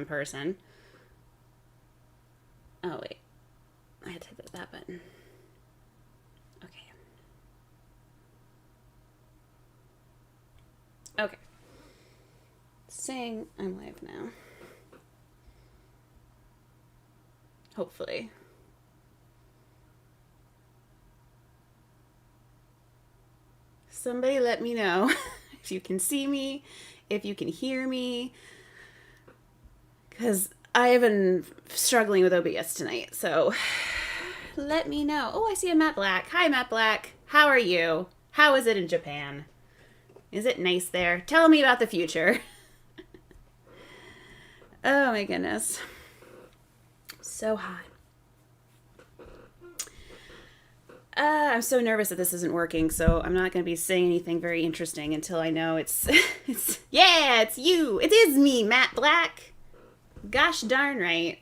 person. Oh, wait. I had to hit that button. Okay. Okay. Saying I'm live now. Hopefully. Somebody let me know if you can see me, if you can hear me, because I have been struggling with OBS tonight, so let me know. Oh, I see a Matt Black. Hi, Matt Black. How are you? How is it in Japan? Is it nice there? Tell me about the future. Oh my goodness. So hot. I'm so nervous that this isn't working, so I'm not going to be saying anything very interesting until I know it's yeah, it's you. It is me, Matt Black. Gosh darn right.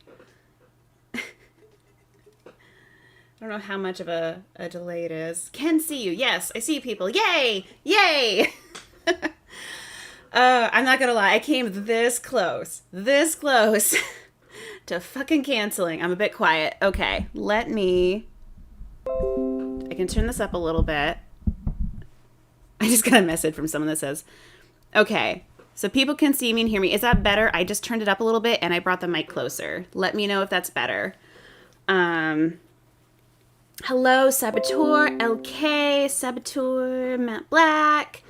I don't know how much of a delay it is. Can see you. Yes, I see people. Yay! Yay! I'm not going to lie. I came this close to fucking canceling. I'm a bit quiet. Okay, let me... I can turn this up a little bit. I just got a message from someone that says, okay, so people can see me and hear me. Is that better? I just turned it up a little bit and I brought the mic closer. Let me know if that's better. Hello, Saboteur, LK, Saboteur, Matt Black.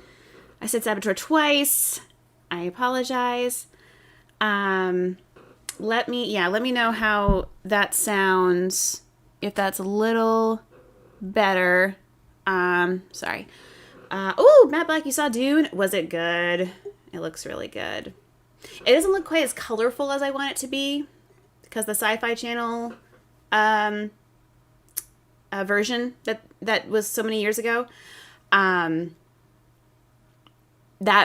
I said Saboteur twice. I apologize. Let me know how that sounds. If that's a little better. Sorry. Oh, Matt Black, you saw Dune? Was it good? It looks really good. It doesn't look quite as colorful as I want it to be because the Sci-Fi Channel version that was so many years ago, that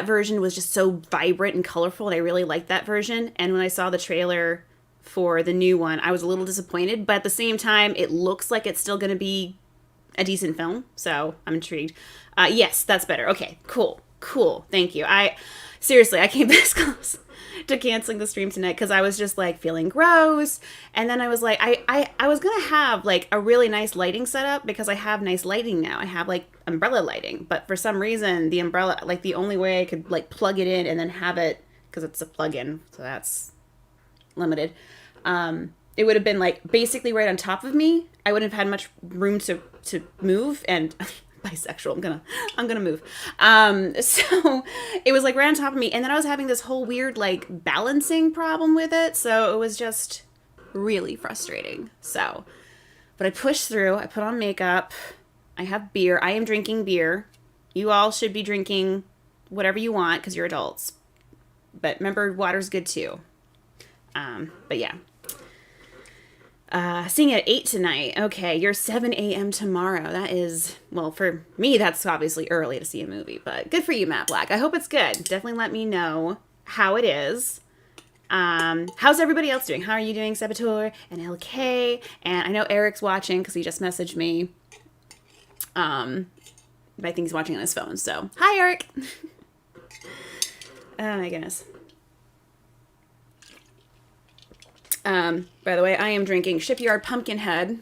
version was just so vibrant and colorful, and I really liked that version. And when I saw the trailer for the new one, I was a little disappointed, but at the same time, it looks like it's still going to be a decent film, so I'm intrigued. Yes, that's better. Okay, cool. Thank you. Seriously, I came this close to canceling the stream tonight because I was just like feeling gross, and then I was like, I was gonna have like a really nice lighting setup because I have nice lighting now. I have like umbrella lighting, but for some reason the umbrella, like the only way I could like plug it in and then have it, because it's a plug-in, so that's limited. It would have been like basically right on top of me. I wouldn't have had much room to move, and bisexual. I'm gonna move. So it was like right on top of me, and then I was having this whole weird like balancing problem with it. So it was just really frustrating. So, but I pushed through. I put on makeup. I have beer. I am drinking beer. You all should be drinking whatever you want because you're adults. But remember, water's good too. But yeah. Seeing at 8 tonight. Okay, you're 7 a.m. tomorrow. That is, well, for me, that's obviously early to see a movie, but good for you, Matt Black. I hope it's good. Definitely let me know how it is. How's everybody else doing? How are you doing, Saboteur and LK? And I know Eric's watching because he just messaged me. But I think he's watching on his phone, so hi, Eric. Oh my goodness. By the way, I am drinking Shipyard Pumpkinhead.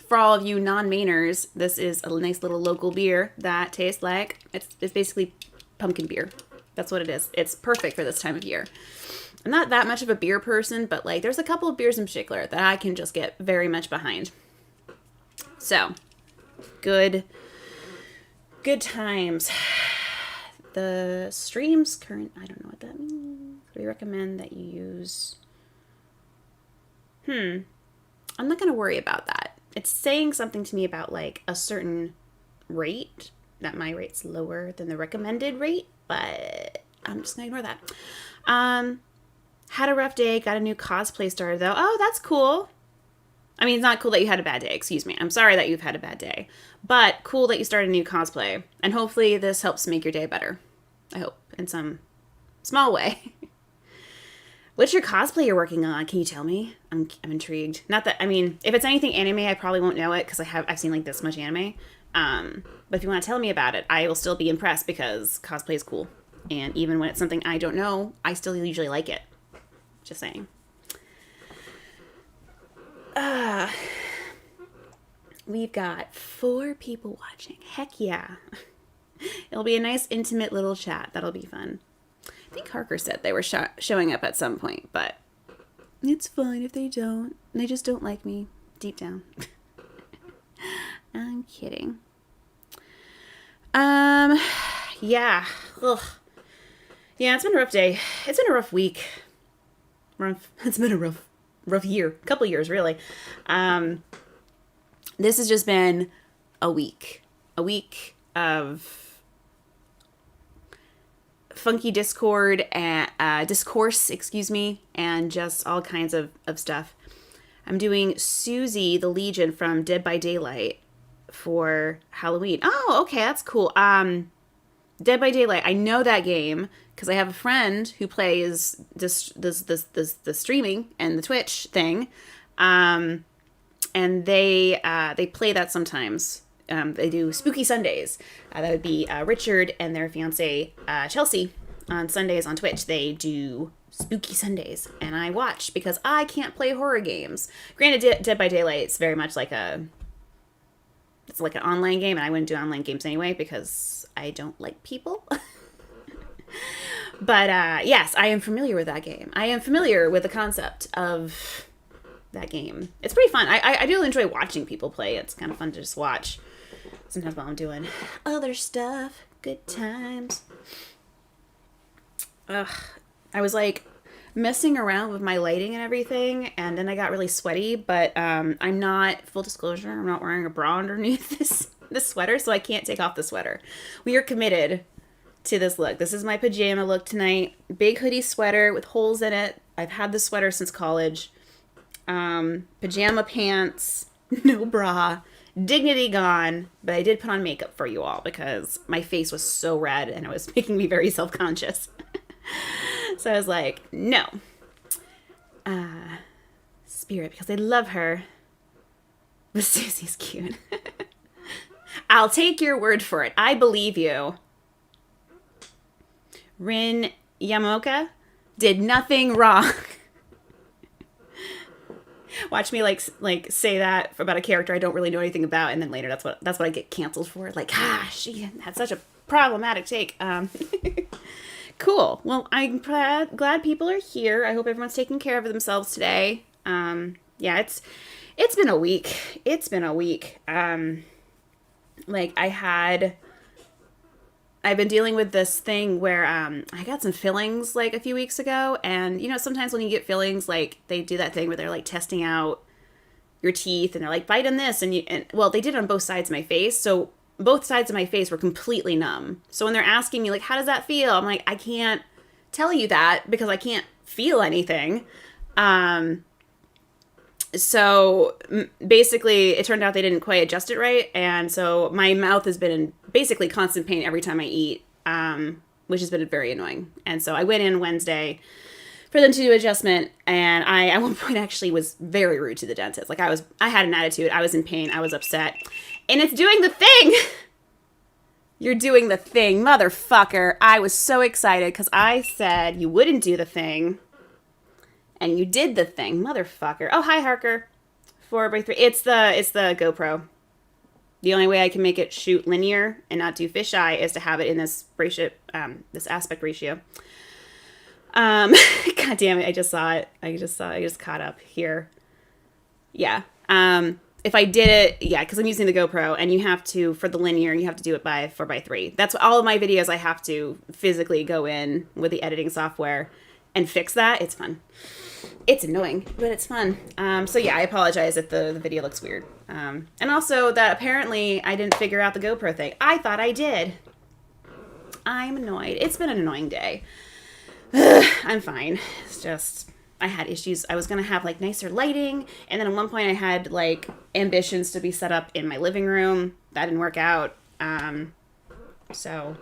For all of you non-Mainers, this is a nice little local beer that tastes like, it's basically pumpkin beer. That's what it is. It's perfect for this time of year. I'm not that much of a beer person, but like there's a couple of beers in particular that I can just get very much behind. So, good times. The stream's current, I don't know what that means. We recommend that you use... I'm not going to worry about that. It's saying something to me about like a certain rate, that my rate's lower than the recommended rate, but I'm just going to ignore that. Had a rough day, got a new cosplay started though. Oh, that's cool. I mean, it's not cool that you had a bad day, excuse me. I'm sorry that you've had a bad day, but cool that you started a new cosplay, and hopefully this helps make your day better. I hope, in some small way. What's your cosplay you're working on? Can you tell me? I'm intrigued. Not that, I mean, if it's anything anime, I probably won't know it because I've seen like this much anime. But if you want to tell me about it, I will still be impressed because cosplay is cool. And even when it's something I don't know, I still usually like it. Just saying. We've got 4 people watching. Heck yeah. It'll be a nice, intimate little chat. That'll be fun. I think Harker said they were showing up at some point, but it's fine if they don't. They just don't like me deep down. I'm kidding. Yeah. Ugh. Yeah, it's been a rough day. It's been a rough week. It's been a rough year. Couple years, really. This has just been a week. A week of funky discourse, and just all kinds of stuff. I'm doing Susie the Legion from Dead by Daylight for Halloween. Oh, okay, that's cool. Dead by Daylight. I know that game because I have a friend who plays the streaming and the Twitch thing, and they play that sometimes. They do Spooky Sundays. That would be Richard and their fiance Chelsea on Sundays on Twitch. They do Spooky Sundays, and I watch because I can't play horror games. Granted, Dead by Daylight is very much like it's like an online game, and I wouldn't do online games anyway because I don't like people. But yes, I am familiar with that game. I am familiar with the concept of that game. It's pretty fun. I do enjoy watching people play. It's kind of fun to just watch. Sometimes while I'm doing other stuff. Good times. Ugh. I was like messing around with my lighting and everything, and then I got really sweaty, but I'm not, full disclosure, I'm not wearing a bra underneath this sweater, so I can't take off the sweater. We are committed to this look. This is my pajama look tonight. Big hoodie sweater with holes in it. I've had this sweater since college. Pajama pants, no bra, dignity gone, but I did put on makeup for you all because my face was so red and it was making me very self-conscious. So I was like, no. Spirit, because I love her. But Susie's cute. I'll take your word for it. I believe you. Rin Yamoka did nothing wrong. Watch me like say that about a character I don't really know anything about, and then later that's what I get canceled for. Like, she had such a problematic take. Cool. Well, I'm glad people are here. I hope everyone's taking care of themselves today. Yeah, it's been a week. It's been a week. Like I've been dealing with this thing where I got some fillings like a few weeks ago, and you know, sometimes when you get fillings, like they do that thing where they're like testing out your teeth and they're like, bite on this, and well, they did it on both sides of my face, so both sides of my face were completely numb. So when they're asking me like, how does that feel? I'm like, I can't tell you that because I can't feel anything. So basically it turned out they didn't quite adjust it right. And so my mouth has been in basically constant pain every time I eat, which has been very annoying. And so I went in Wednesday for them to do adjustment. And I, at one point, actually was very rude to the dentist. Like I had an attitude. I was in pain. I was upset. And it's doing the thing. You're doing the thing, motherfucker. I was so excited because I said you wouldn't do the thing. And you did the thing, motherfucker. Oh, hi, Harker. 4x3. It's the GoPro. The only way I can make it shoot linear and not do fisheye is to have it in this ratio, this aspect ratio. God damn it! I just saw it. I just caught up here. Yeah. If I did it, yeah, because I'm using the GoPro, and you have to, for the linear, you have to do it by 4x3. That's what all of my videos. I have to physically go in with the editing software and fix that. It's fun. It's annoying, but it's fun. So yeah, I apologize if the video looks weird. And also that apparently I didn't figure out the GoPro thing. I thought I did. I'm annoyed. It's been an annoying day. I'm fine. It's just, I had issues. I was going to have like nicer lighting. And then at one point I had like ambitions to be set up in my living room. That didn't work out. So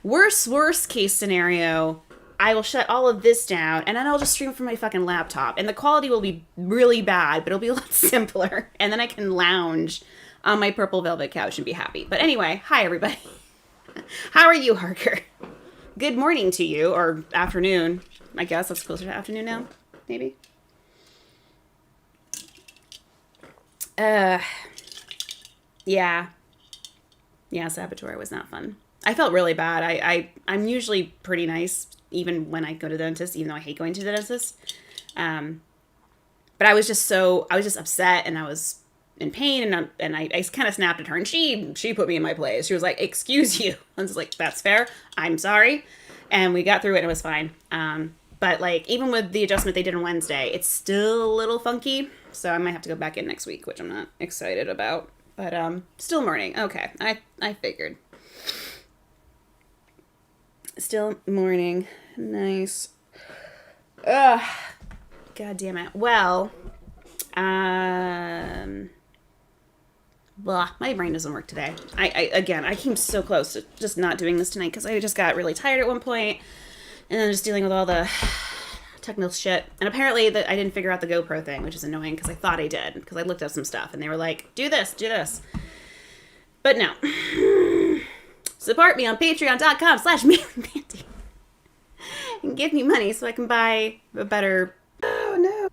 worst case scenario, I will shut all of this down, and then I'll just stream from my fucking laptop. And the quality will be really bad, but it'll be a lot simpler. And then I can lounge on my purple velvet couch and be happy. But anyway, hi, everybody. How are you, Harker? Good morning to you, or afternoon. I guess that's closer to afternoon now. Maybe. Yeah. Yeah, Saboteur was not fun. I felt really bad. I'm usually pretty nice, even when I go to the dentist, even though I hate going to the dentist. But I was just upset, and I was in pain, and I kind of snapped at her, and she put me in my place. She was like, "Excuse you." I was like, "That's fair. I'm sorry." And we got through it, and it was fine. But like, even with the adjustment they did on Wednesday, it's still a little funky. So I might have to go back in next week, which I'm not excited about. But still mourning. Okay, I figured. Still mourning. Nice. Ugh. God damn it. Well, blah. My brain doesn't work today. I came so close to just not doing this tonight because I just got really tired at one point, and then just dealing with all the technical shit. And apparently I didn't figure out the GoPro thing, which is annoying because I thought I did, because I looked up some stuff and they were like, do this. But no. Support me on patreon.com/MainelyMandy and give me money so I can buy a better... Oh, no.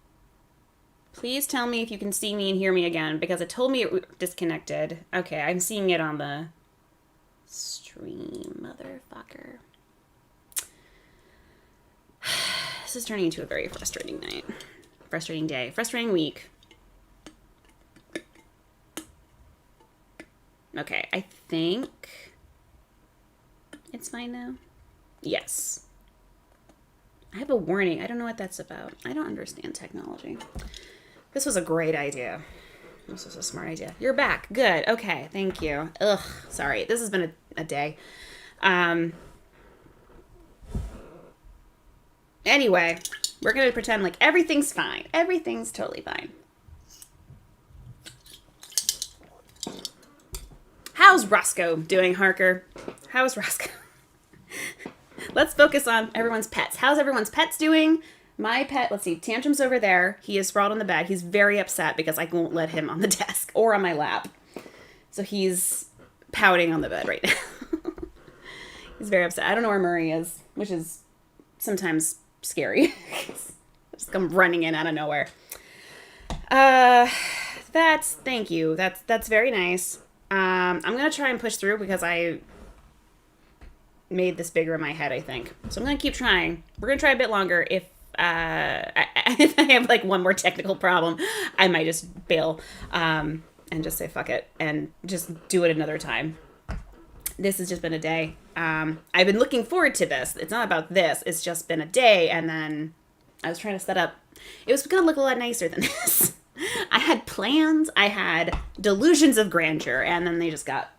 Please tell me if you can see me and hear me again, because it told me it disconnected. Okay, I'm seeing it on the stream, motherfucker. This is turning into a very frustrating night. Frustrating day. Frustrating week. Okay, I think it's fine now. Yes. I have a warning. I don't know what that's about. I don't understand technology. This was a great idea. This was a smart idea. You're back. Good. Okay, thank you. Ugh, sorry. This has been a day. Anyway, we're going to pretend like everything's fine. Everything's totally fine. How's Roscoe doing, Harker? How's Roscoe? Let's focus on everyone's pets. How's everyone's pets doing? My pet, let's see, Tantrum's over there. He is sprawled on the bed. He's very upset because I won't let him on the desk or on my lap. So he's pouting on the bed right now. He's very upset. I don't know where Murray is, which is sometimes scary. Just come running in out of nowhere. Thank you. That's very nice. I'm going to try and push through because I made this bigger in my head, I think. So I'm going to keep trying. We're going to try a bit longer. If if I have like one more technical problem, I might just bail and just say fuck it and just do it another time. This has just been a day. I've been looking forward to this. It's not about this. It's just been a day, and then I was trying to set up. It was going to look a lot nicer than this. I had plans. I had delusions of grandeur, and then they just got...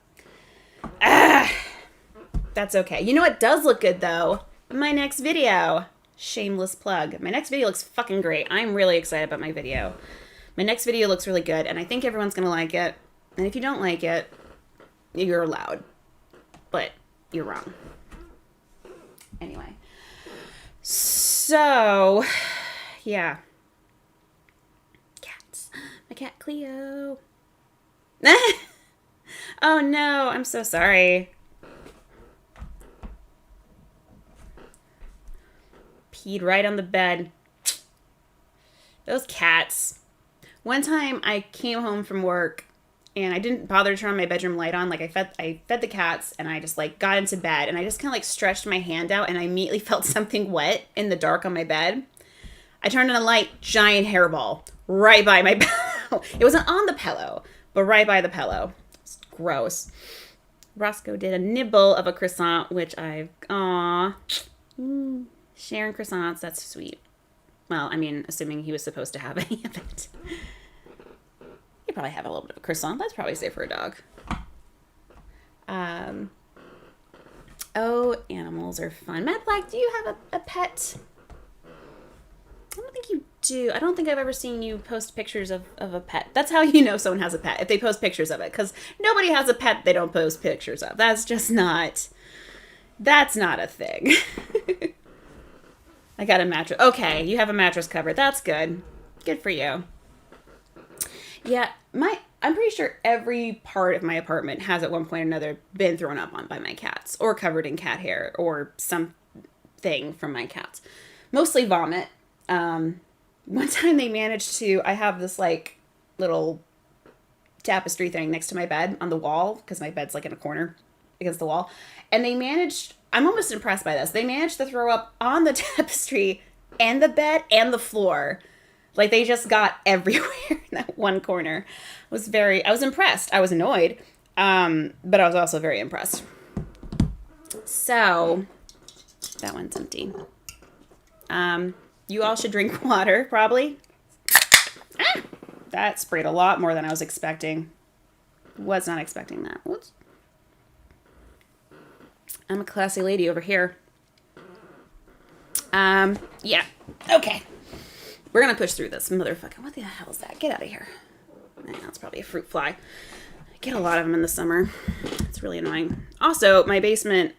That's okay. You know what does look good, though? My next video. Shameless plug. My next video looks fucking great. I'm really excited about my video. My next video looks really good, and I think everyone's going to like it. And if you don't like it, you're allowed. But you're wrong. Anyway. So, yeah. Cats. My cat Cleo. Oh no, I'm so sorry. Peed right on the bed. Those cats. One time I came home from work and I didn't bother to turn my bedroom light on. Like I fed the cats and I just like got into bed and I just kind of like stretched my hand out and I immediately felt something wet in the dark on my bed. I turned on a light, giant hairball right by my pillow. It wasn't on the pillow, but right by the pillow. It's gross. Roscoe did a nibble of a croissant, which sharing croissants, that's sweet. Well, I mean, assuming he was supposed to have any of it. You probably have a little bit of a croissant. That's probably safe for a dog. Oh, animals are fun. Matt Black, do you have a pet? I don't think you do. I don't think I've ever seen you post pictures of a pet. That's how you know someone has a pet, if they post pictures of it. Because nobody has a pet they don't post pictures of. That's not a thing. I got a mattress. Okay, you have a mattress cover. That's good. Good for you. Yeah, I'm pretty sure every part of my apartment has at one point or another been thrown up on by my cats or covered in cat hair or something from my cats. mostly vomit. One time they managed to, I have this like little tapestry thing next to my bed on the wall because my bed's like in a corner against the wall. And they managed, I'm almost impressed by this. They managed to throw up on the tapestry and the bed and the floor. Like they just got everywhere in that one corner. I was impressed. I was annoyed. But I was also very impressed. So that one's empty. You all should drink water, probably. That sprayed a lot more than I was expecting. Was not expecting that. Whoops. I'm a classy lady over here. Yeah. Okay. We're gonna push through this motherfucker. What the hell is that? Get out of here. That's probably a fruit fly. I get a lot of them in the summer. It's really annoying. Also, my basement,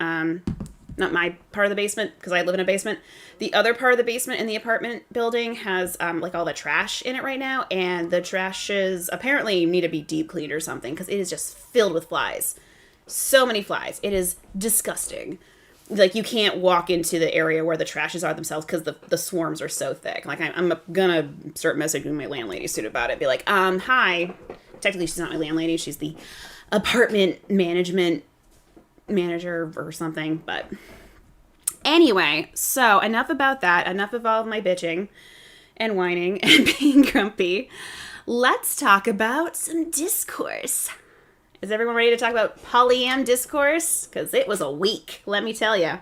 not my part of the basement, because I live in a basement. The other part of the basement in the apartment building has, like, all the trash in it right now, and the trashes apparently need to be deep cleaned or something, because it is just filled with flies. So many flies. It is disgusting. Like, you can't walk into the area where the trashes are themselves, because the swarms are so thick. Like, I'm gonna start messaging my landlady soon about it. Be like, hi. Technically, she's not my landlady. She's the apartment management manager or something, but anyway, so enough about that. Enough of all of my bitching and whining and being grumpy. Let's talk about some discourse. Is everyone ready to talk about polyam discourse? Because it was a week, let me tell you.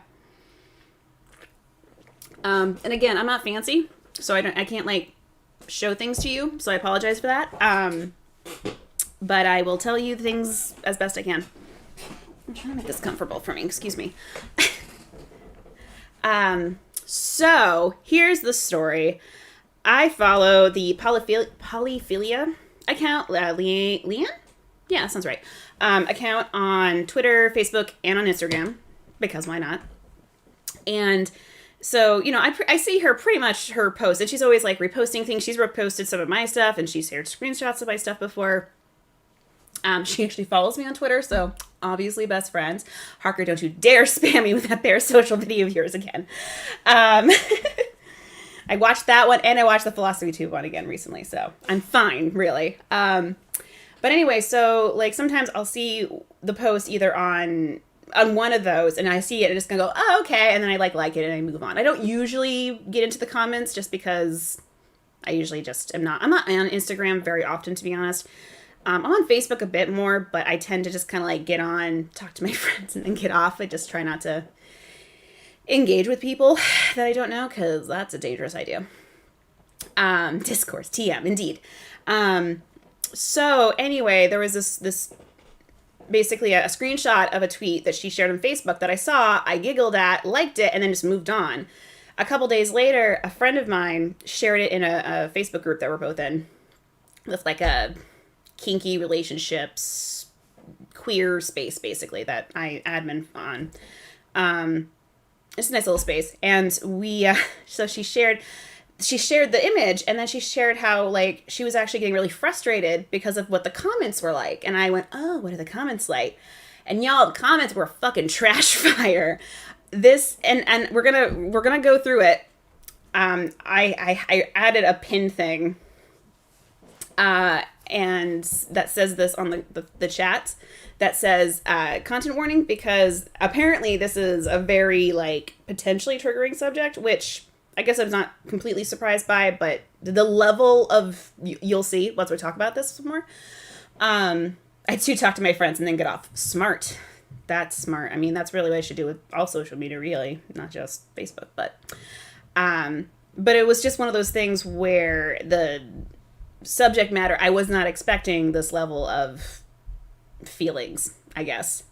And again, I'm not fancy, so I can't like show things to you, so I apologize for that. But I will tell you things as best I can. I'm trying to make this comfortable for me. Excuse me. So here's the story. I follow the polyphilia account, Leanne? Yeah, that sounds right. Account on Twitter, Facebook, and on Instagram, because why not? And so, you know, I see her pretty much her posts, and she's always like reposting things. She's reposted some of my stuff, and she's shared screenshots of my stuff before. She actually follows me on Twitter, so obviously best friends. Harker, don't you dare spam me with that bear social video of yours again. I watched that one, and I watched the Philosophy Tube one again recently, so I'm fine, really. But anyway, so like sometimes I'll see the post either on one of those, and I see it, and I'm just gonna go, oh, okay, and then I like it, and I move on. I don't usually get into the comments just because I usually just I'm not on Instagram very often, to be honest. I'm on Facebook a bit more, but I tend to just kind of like get on, talk to my friends, and then get off. I just try not to engage with people that I don't know, because that's a dangerous idea. Discourse, TM, indeed. So anyway, there was this basically a screenshot of a tweet that she shared on Facebook that I saw, I giggled at, liked it, and then just moved on. A couple days later, a friend of mine shared it in a Facebook group that we're both in with like a kinky relationships, queer space, basically, that I admin on. It's a nice little space. And we, so she shared the image, and then she shared how, like, she was actually getting really frustrated because of what the comments were like. And I went, oh, what are the comments like? And y'all, the comments were fucking trash fire. This, and we're gonna go through it. I added a pin thing, and that says this on the chat, that says content warning, because apparently this is a very like potentially triggering subject, which I guess I'm not completely surprised by, but the level of you'll see once we talk about this more. I too talk to my friends and then get off. Smart. That's smart. I mean, that's really what I should do with all social media, really, not just Facebook, but it was just one of those things where the subject matter, I was not expecting this level of feelings, I guess.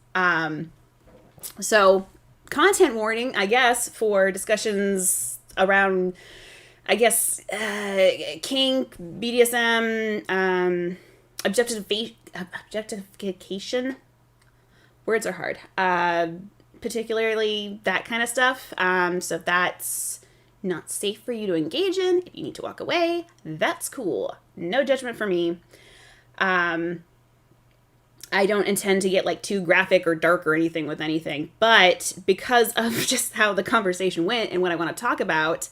So content warning, I guess, for discussions around, I guess, kink, BDSM, objectification. Words are hard. Particularly that kind of stuff. So if that's not safe for you to engage in, if you need to walk away, that's cool. No judgment for me. I don't intend to get like too graphic or dark or anything with anything, but because of just how the conversation went and what I want to talk about,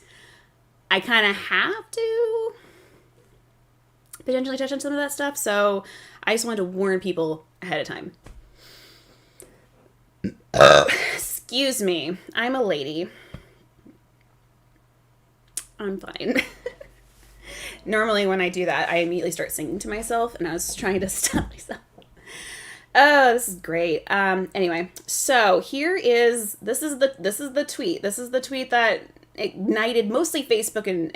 I kind of have to potentially touch on some of that stuff. So I just wanted to warn people ahead of time. Excuse me. I'm a lady. I'm fine. Normally when I do that, I immediately start singing to myself, and I was trying to stop myself. Oh, this is great. Anyway, so this is the tweet. This is the tweet that ignited mostly Facebook and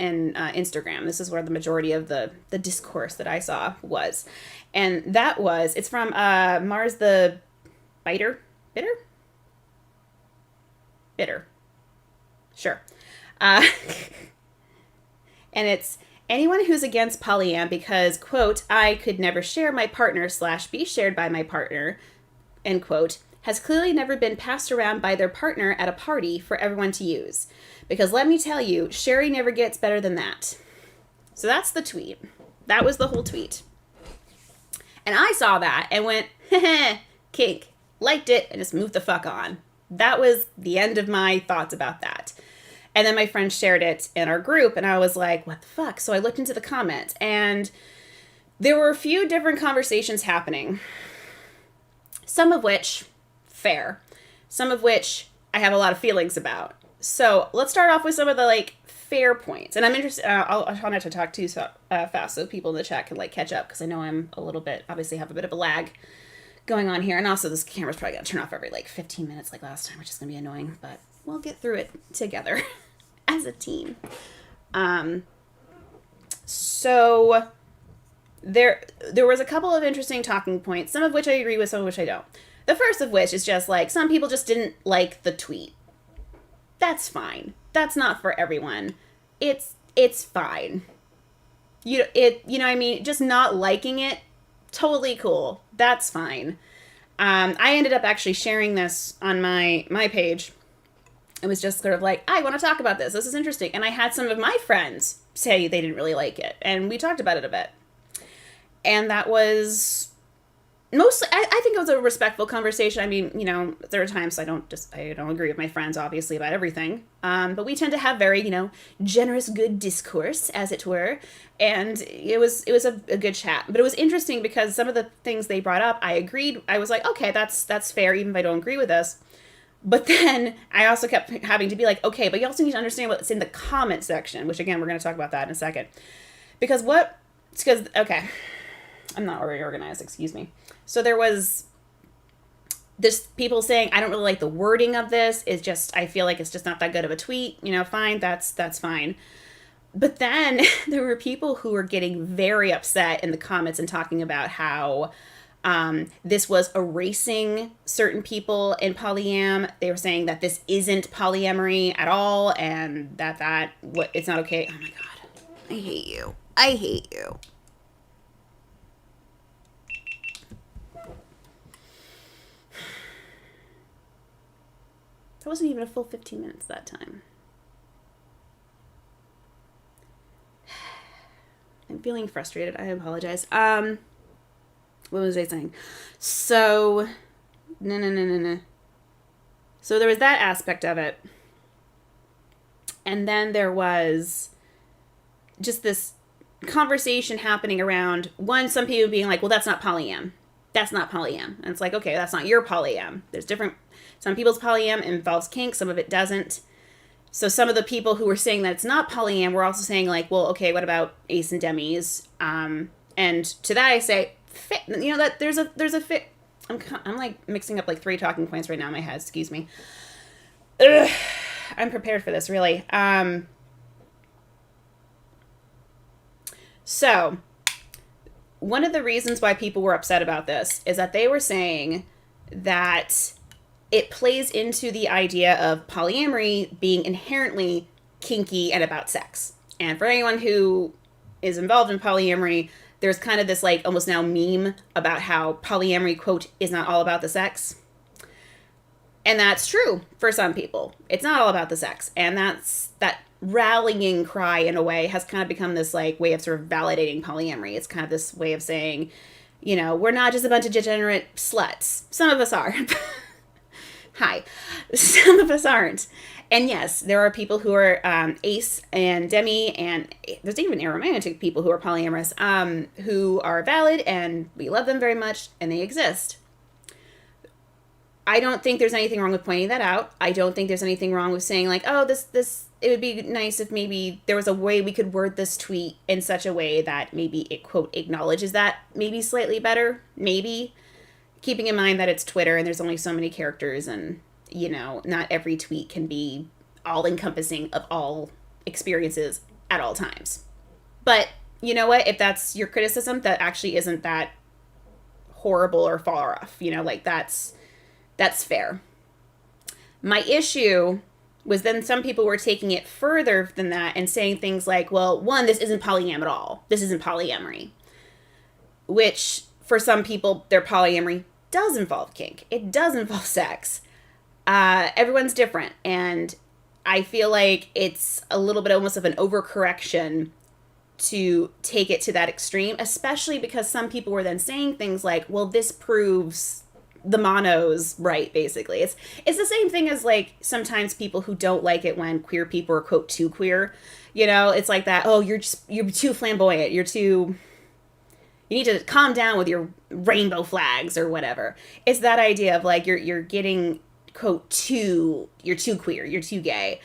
Instagram. This is where the majority of the discourse that I saw was. And it's from Mars the Bitter? Bitter. Sure. And it's anyone who's against polyam because, quote, I could never share my partner / be shared by my partner, end quote, has clearly never been passed around by their partner at a party for everyone to use. Because let me tell you, sharing never gets better than that. So that's the tweet. That was the whole tweet. And I saw that and went, heh, kink, liked it, and just moved the fuck on. That was the end of my thoughts about that. And then my friend shared it in our group, and I was like, what the fuck? So I looked into the comments, and there were a few different conversations happening. Some of which, fair. Some of which I have a lot of feelings about. So let's start off with some of the, fair points. And I'm interested, I'll try not to talk too fast so people in the chat can, catch up, because I know I'm obviously have a bit of a lag going on here. And also this camera's probably going to turn off every, 15 minutes like last time, which is going to be annoying, but we'll get through it together as a team. So there was a couple of interesting talking points, some of which I agree with, some of which I don't. The first of which is just some people just didn't like the tweet. That's fine. That's not for everyone. It's fine. You know what I mean? Just not liking it, totally cool. That's fine. I ended up actually sharing this on my page. It was just sort of I want to talk about this. This is interesting. And I had some of my friends say they didn't really like it. And we talked about it a bit. And that was mostly, I think it was a respectful conversation. I mean, there are times I don't agree with my friends, obviously, about everything. But we tend to have very, generous, good discourse, as it were. And it was a good chat. But it was interesting because some of the things they brought up, I agreed. I was like, okay, that's fair, even if I don't agree with this. But then I also kept having to be okay, but you also need to understand what's in the comment section, which again, we're going to talk about that in a second. Okay, I'm not very organized, excuse me. So there was this people saying, I don't really like the wording of this. It's just, I feel like it's just not that good of a tweet. Fine, that's fine. But then there were people who were getting very upset in the comments and talking about how this was erasing certain people in polyam. They were saying that this isn't polyamory at all, and it's not okay. Oh my God. I hate you. That wasn't even a full 15 minutes that time. I'm feeling frustrated. I apologize. What was I saying? So, no. So there was that aspect of it. And then there was just this conversation happening around, some people being well, that's not polyam. That's not polyam. And it's okay, that's not your polyam. There's some people's polyam involves kink, some of it doesn't. So some of the people who were saying that it's not polyam were also saying well, okay, what about ace and demis? And to that I say, that there's a fit. I'm mixing up 3 talking points right now in my head. Excuse me. Ugh, I'm prepared for this, really. So one of the reasons why people were upset about this is that they were saying that it plays into the idea of polyamory being inherently kinky and about sex. And for anyone who is involved in polyamory, there's kind of this almost now meme about how polyamory, quote, is not all about the sex. And that's true for some people. It's not all about the sex. And that rallying cry in a way has kind of become this way of sort of validating polyamory. It's kind of this way of saying, we're not just a bunch of degenerate sluts. Some of us are. Hi. Some of us aren't. And yes, there are people who are ace and demi, and there's even aromantic people who are polyamorous, who are valid, and we love them very much, and they exist. I don't think there's anything wrong with pointing that out. I don't think there's anything wrong with saying like, oh, this it would be nice if maybe there was a way we could word this tweet in such a way that maybe it, quote, acknowledges that maybe slightly better, maybe. Keeping in mind that it's Twitter and there's only so many characters, and, you know, not every tweet can be all encompassing of all experiences at all times. But you know what? If that's your criticism, that actually isn't that horrible or far off. You know, like that's fair. My issue was then some people were taking it further than that and saying things like, well, one, this isn't polyam at all. This isn't polyamory. Which, for some people, their polyamory does involve kink. It does involve sex. Everyone's different. And I feel like it's a little bit almost of an overcorrection to take it to that extreme, especially because some people were then saying things like, well, this proves the mono's right, basically. It's the same thing as like sometimes people who don't like it when queer people are, quote, too queer. You know, it's like that, oh, you're too flamboyant, you need to calm down with your rainbow flags or whatever. It's that idea of like you're getting, quote, you're too queer, you're too gay.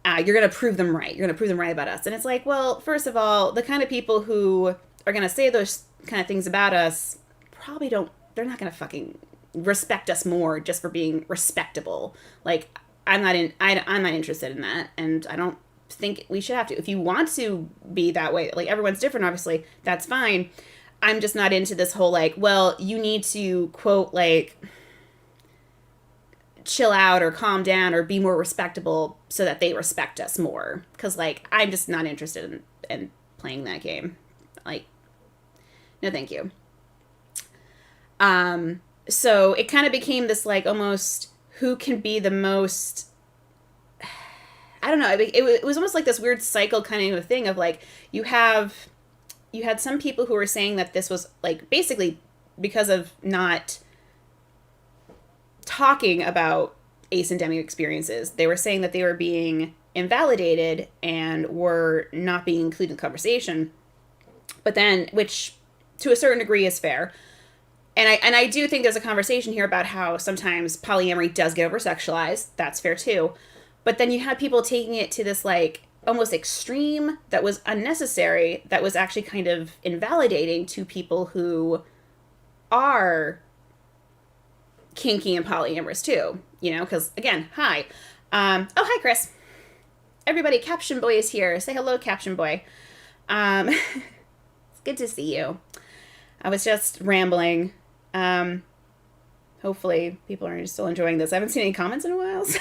You're going to prove them right. You're going to prove them right about us. And it's like, well, first of all, the kind of people who are going to say those kind of things about us probably they're not going to fucking respect us more just for being respectable. Like, I'm not interested in that. And I don't think we should have to. If you want to be that way, like everyone's different, obviously, that's fine. I'm just not into this whole like, well, you need to, quote, like, chill out or calm down or be more respectable so that they respect us more. Because, like, I'm just not interested in playing that game. Like, no thank you. So it kind of became this, like, almost who can be the most, I don't know, it was almost like this weird cycle kind of a thing of, like, you had some people who were saying that this was, like, basically because of not talking about ace and demi experiences, they were saying that they were being invalidated and were not being included in the conversation. But then, which to a certain degree is fair. And I do think there's a conversation here about how sometimes polyamory does get over-sexualized. That's fair too. But then you had people taking it to this, like, almost extreme that was unnecessary, that was actually kind of invalidating to people who are kinky and polyamorous too. You know, because, again, hi. Oh, hi, Chris. Everybody, Caption Boy is here. Say hello, Caption Boy. It's good to see you. I was just rambling. Hopefully people are still enjoying this. I haven't seen any comments in a while, so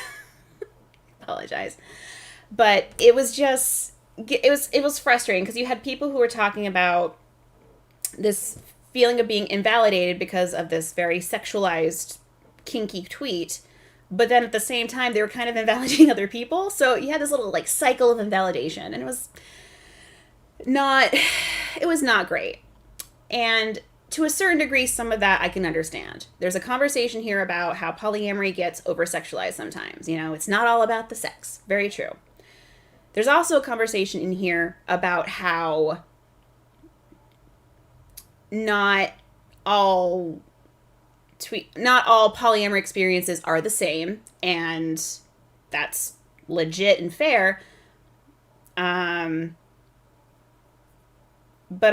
apologize. But it was just, it was frustrating because you had people who were talking about this feeling of being invalidated because of this very sexualized, kinky tweet. But then at the same time, they were kind of invalidating other people. So you had this little, like, cycle of invalidation, and it was not great. And to a certain degree, some of that I can understand. There's a conversation here about how polyamory gets over-sexualized sometimes. You know, it's not all about the sex. Very true. There's also a conversation in here about how not all polyamory experiences are the same, and that's legit and fair. But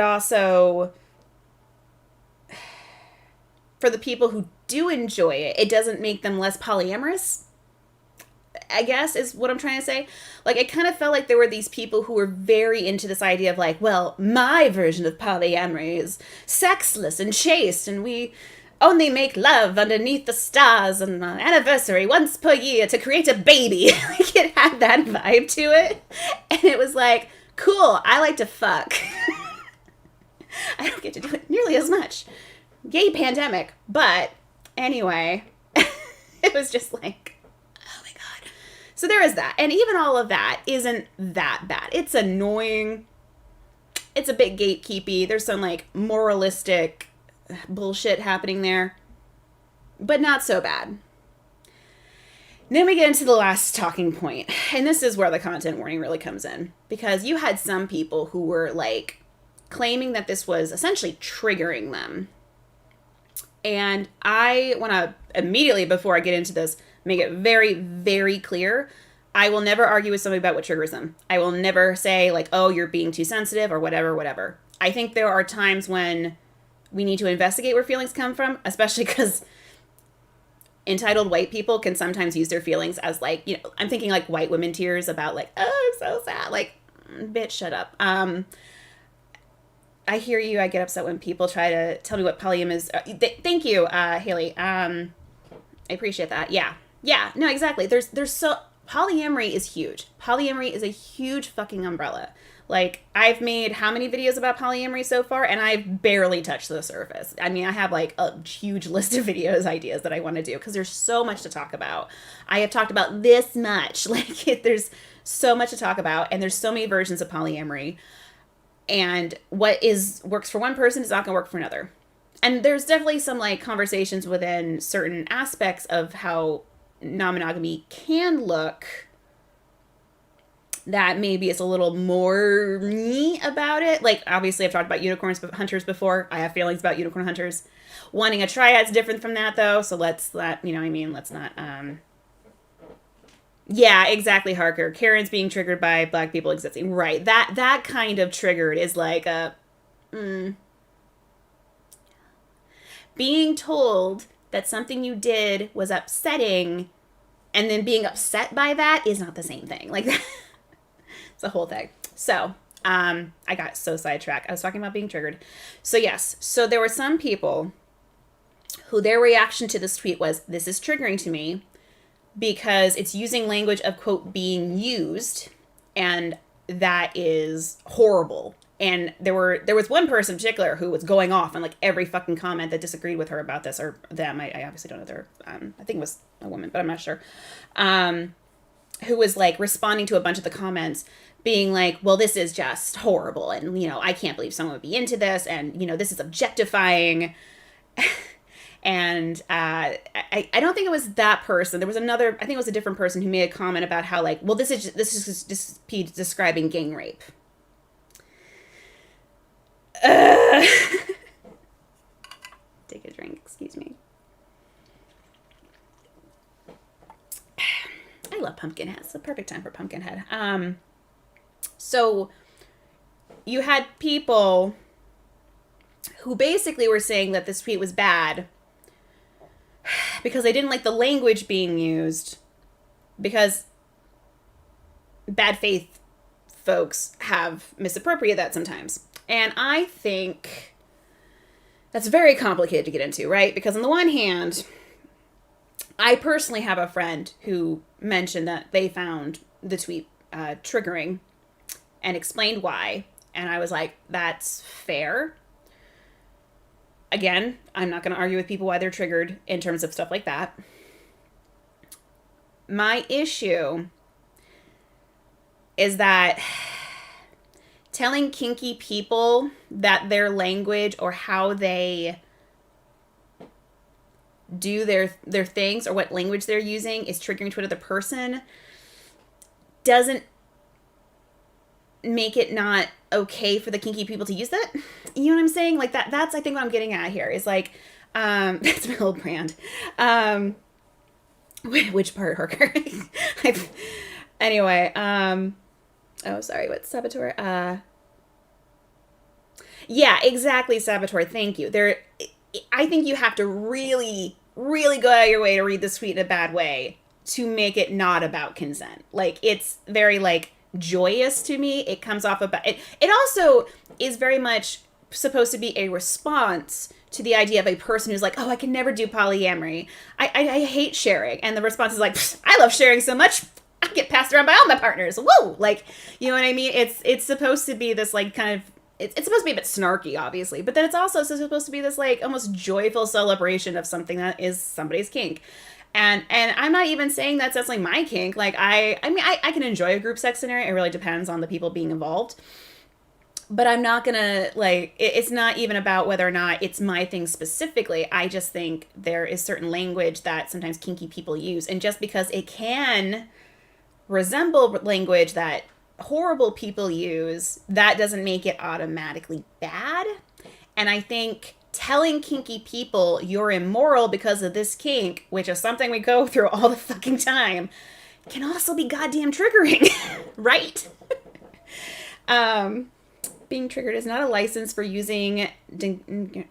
also, for the people who do enjoy it, it doesn't make them less polyamorous, I guess, is what I'm trying to say. Like, it kind of felt like there were these people who were very into this idea of, like, well, my version of polyamory is sexless and chaste, and we only make love underneath the stars on an anniversary once per year to create a baby. Like, it had that vibe to it. And it was like, cool, I like to fuck. I don't get to do it nearly as much. Yay, pandemic. But anyway, it was just like, oh my God. So there is that. And even all of that isn't that bad. It's annoying. It's a bit gatekeepy. There's some, like, moralistic bullshit happening there. But not so bad. Then we get into the last talking point, and this is where the content warning really comes in, because you had some people who were like claiming that this was essentially triggering them. And I want to immediately, before I get into this, make it very, very clear. I will never argue with somebody about what triggers them. I will never say like, oh, you're being too sensitive or whatever, whatever. I think there are times when we need to investigate where feelings come from, especially because entitled white people can sometimes use their feelings as like, you know, I'm thinking like white women tears about like, oh, I'm so sad. Like, bitch, shut up. I hear you. I get upset when people try to tell me what polyam is. Thank you, Haley. I appreciate that. Yeah. Yeah. No, exactly. There's so polyamory is huge. Polyamory is a huge fucking umbrella. Like, I've made how many videos about polyamory so far, and I've barely touched the surface. I mean, I have like a huge list of videos ideas that I want to do because there's so much to talk about. I have talked about this much. Like, there's so much to talk about, and there's so many versions of polyamory. And what works for one person is not going to work for another. And there's definitely some like conversations within certain aspects of how non-monogamy can look that maybe it's a little more me about it. Like, obviously I've talked about unicorn hunters before. I have feelings about unicorn hunters. Wanting a triad's different from that though. So let's not, yeah, exactly, Harker. Karen's being triggered by black people existing. Right. That kind of triggered is like being told that something you did was upsetting and then being upset by that is not the same thing. Like, that. It's a whole thing. So, I got so sidetracked. I was talking about being triggered. So yes. So there were some people who their reaction to this tweet was, this is triggering to me because it's using language of, quote, being used. And that is horrible. And there was one person in particular who was going off on like every fucking comment that disagreed with her about this, or them. I obviously don't know their, I think it was a woman, but I'm not sure. Who was like responding to a bunch of the comments being like, well, this is just horrible. And, you know, I can't believe someone would be into this. And, you know, this is objectifying. And I don't think it was that person. There was another, I think it was a different person who made a comment about how like, well, this is just describing gang rape. Take a drink, excuse me. I love Pumpkinhead. It's the perfect time for Pumpkinhead. So you had people who basically were saying that this tweet was bad because they didn't like the language being used, because bad faith folks have misappropriated that sometimes. And I think that's very complicated to get into, right? Because on the one hand, I personally have a friend who mentioned that they found the tweet triggering and explained why. And I was like, that's fair. Again, I'm not going to argue with people why they're triggered in terms of stuff like that. My issue is that telling kinky people that their language or how they do their things or what language they're using is triggering to another person doesn't make it not okay for the kinky people to use that. You know what I'm saying? Like that's I think what I'm getting at here is like, that's my old brand. Which part, Harker? Anyway, oh, sorry, what's Saboteur? Yeah, exactly, Saboteur, thank you. I think you have to really, really go out of your way to read this tweet in a bad way to make it not about consent. Like, it's very, like, joyous to me. It comes off about... It also is very much supposed to be a response to the idea of a person who's like, oh, I can never do polyamory. I hate sharing. And the response is like, I love sharing so much, I get passed around by all my partners. Whoa! Like, you know what I mean? It's supposed to be this, like, kind of... It's supposed to be a bit snarky, obviously, but then it's also supposed to be this, like, almost joyful celebration of something that is somebody's kink. And I'm not even saying that's like my kink. Like, I mean, I can enjoy a group sex scenario. It really depends on the people being involved. But I'm not gonna, like, it's not even about whether or not it's my thing specifically. I just think there is certain language that sometimes kinky people use. And just because it can resemble language that horrible people use, that doesn't make it automatically bad. And I think telling kinky people you're immoral because of this kink, which is something we go through all the fucking time, can also be goddamn triggering, right? Being triggered is not a license for using denigrating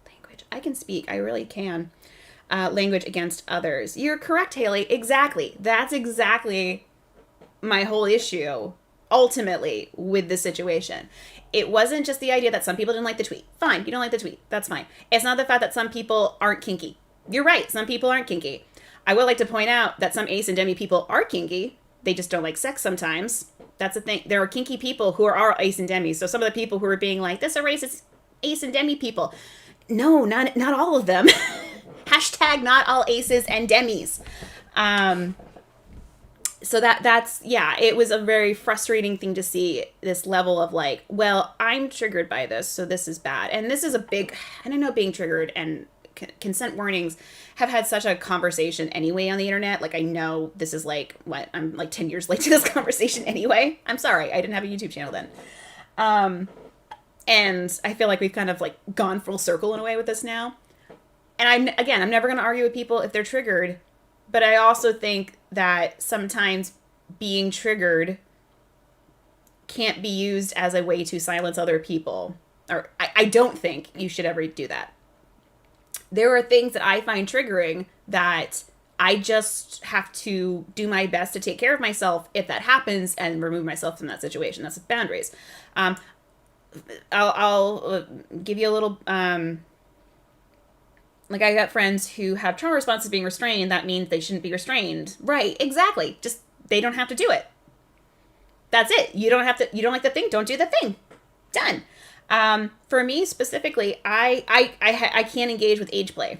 language. I can speak. I really can. Language against others. You're correct, Haley. Exactly. That's exactly my whole issue, ultimately, with this situation. It wasn't just the idea that some people didn't like the tweet. Fine, you don't like the tweet. That's fine. It's not the fact that some people aren't kinky. You're right. Some people aren't kinky. I would like to point out that some ace and demi people are kinky. They just don't like sex sometimes. That's the thing. There are kinky people who are ace and demis. So some of the people who are being like, this erases ace and demi people. No, not all of them. Hashtag not all aces and demis. So that's, yeah, it was a very frustrating thing to see, this level of like, well, I'm triggered by this, so this is bad. And this is a big, I don't know, being triggered and consent warnings have had such a conversation anyway on the internet. Like, I know this is like, what, I'm like 10 years late to this conversation anyway. I'm sorry, I didn't have a YouTube channel then. And I feel like we've kind of like gone full circle in a way with this now. And I'm never going to argue with people if they're triggered, but I also think that sometimes being triggered can't be used as a way to silence other people. Or I don't think you should ever do that. There are things that I find triggering that I just have to do my best to take care of myself if that happens and remove myself from that situation. That's boundaries. I'll give you a little, like, I got friends who have trauma responses being restrained. That means they shouldn't be restrained. Right, exactly. Just, they don't have to do it. That's it. You don't like the thing, don't do the thing. Done. For me specifically, I can't engage with age play.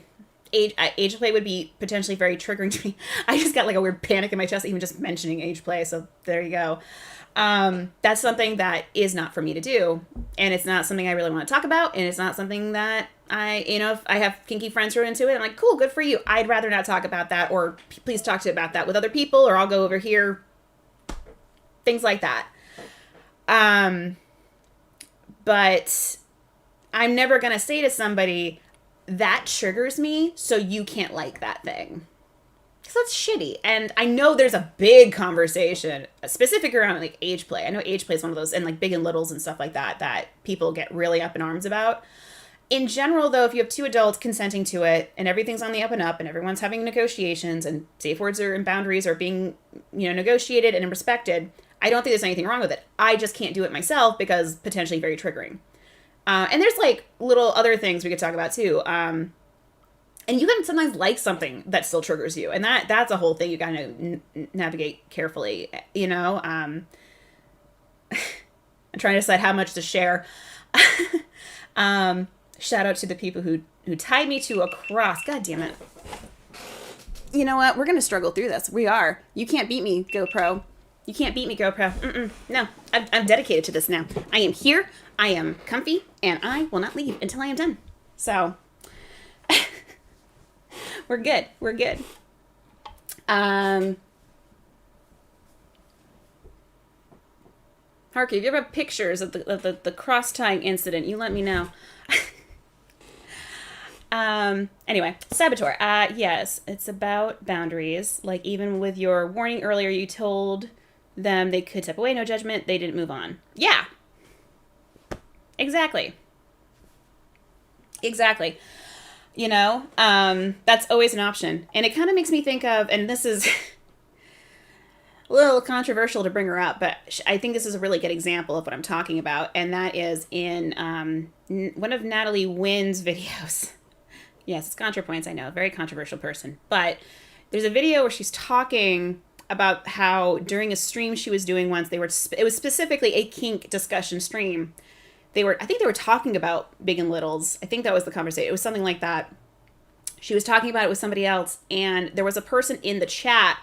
Age play would be potentially very triggering to me. I just got like a weird panic in my chest even just mentioning age play. So there you go. That's something that is not for me to do. And it's not something I really want to talk about. And it's not something that if I have kinky friends who are into it, I'm like, cool, good for you. I'd rather not talk about that, or please talk about that with other people, or I'll go over here. Things like that. But I'm never going to say to somebody, that triggers me, so you can't like that thing. Because that's shitty. And I know there's a big conversation, specific around like age play. I know age play is one of those, and like big and littles and stuff like that, that people get really up in arms about. In general, though, if you have two adults consenting to it, and everything's on the up and up, and everyone's having negotiations, and safe words and boundaries are being, negotiated and respected, I don't think there's anything wrong with it. I just can't do it myself because potentially very triggering. And there's like little other things we could talk about too. And you can sometimes like something that still triggers you, and that's a whole thing you gotta navigate carefully. I'm trying to decide how much to share. Shout out to the people who tied me to a cross. God damn it. You know what? We're gonna struggle through this. We are. You can't beat me, GoPro. You can't beat me, GoPro. No, I'm dedicated to this now. I am here, I am comfy, and I will not leave until I am done. So, we're good. Harky, if you ever have pictures of the cross-tying incident, you let me know. Anyway, Saboteur. Yes, it's about boundaries. Like, even with your warning earlier, you told them they could step away, no judgment, they didn't move on. Yeah. Exactly. That's always an option. And it kind of makes me think of, and this is a little controversial to bring her up, but I think this is a really good example of what I'm talking about. And that is in one of Natalie Wynn's videos. Yes, it's ContraPoints, I know, a very controversial person. But there's a video where she's talking about how during a stream she was doing once, it was specifically a kink discussion stream. I think they were talking about big and littles. I think that was the conversation. It was something like that. She was talking about it with somebody else, and there was a person in the chat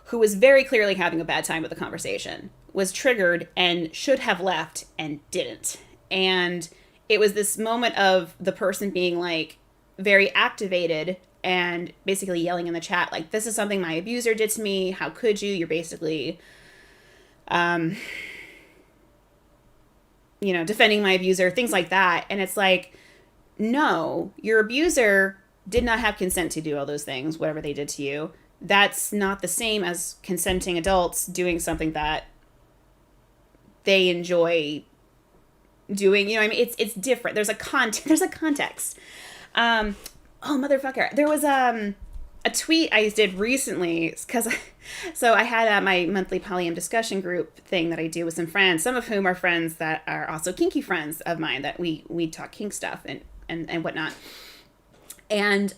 who was very clearly having a bad time with the conversation. was triggered and should have left and didn't. And it was this moment of the person being like very activated and basically yelling in the chat, like, this is something my abuser did to me. How could you? You're basically, defending my abuser, things like that. And it's like, no, your abuser did not have consent to do all those things, whatever they did to you. That's not the same as consenting adults doing something that they enjoy doing. I mean, it's different. There's a context. Oh, motherfucker. There was a tweet I did recently because I had my monthly polyam discussion group thing that I do with some friends, some of whom are friends that are also kinky friends of mine, that we talk kink stuff and whatnot. And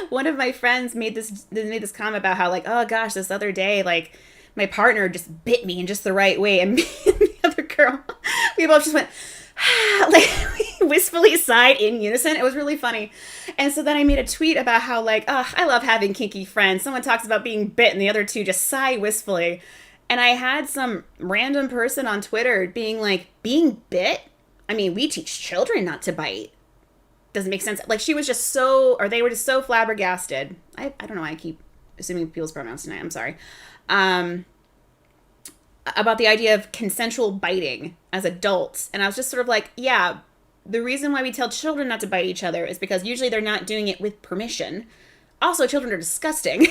one of my friends made this comment about how, like, oh gosh, this other day, like, my partner just bit me in just the right way, and me and the other girl, we both just went, like, we wistfully sighed in unison. It was really funny. And so then I made a tweet about how, like, oh, I love having kinky friends. Someone talks about being bit and the other two just sigh wistfully. And I had some random person on Twitter being like, being bit? I mean, we teach children not to bite. Doesn't make sense. Like, she was just they were just so flabbergasted. I don't know why I keep assuming people's pronouns tonight. I'm sorry. About the idea of consensual biting as adults. And I was just sort of like, yeah, the reason why we tell children not to bite each other is because usually they're not doing it with permission. Also, children are disgusting.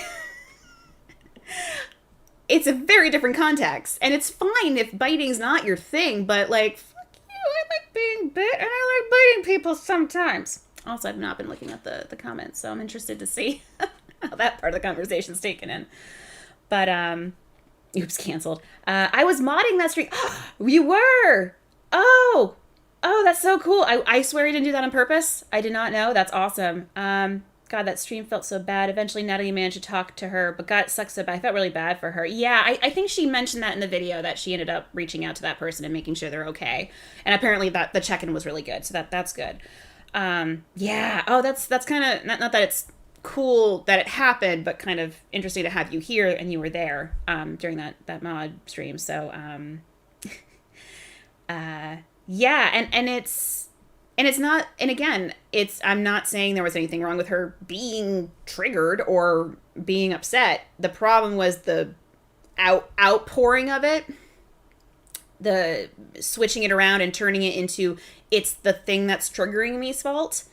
It's a very different context. And it's fine if biting's not your thing, but, like, fuck you, I like being bit and I like biting people sometimes. Also, I've not been looking at the comments, so I'm interested to see how that part of the conversation's taken in. But, oops, canceled. I was modding that stream. You were! Oh, that's so cool. I swear you didn't do that on purpose. I did not know. That's awesome. God, that stream felt so bad. Eventually, Natalie managed to talk to her, but God, it sucks so bad. I felt really bad for her. Yeah, I think she mentioned that in the video, that she ended up reaching out to that person and making sure they're okay. And apparently that the check-in was really good, so that's good. Yeah. Oh, that's kind of, not that it's cool that it happened, but kind of interesting to have you here and you were there during that mod stream. So yeah, and it's not, and again, I'm not saying there was anything wrong with her being triggered or being upset. The problem was the outpouring of it, the switching it around and turning it into, it's the thing that's triggering me's fault.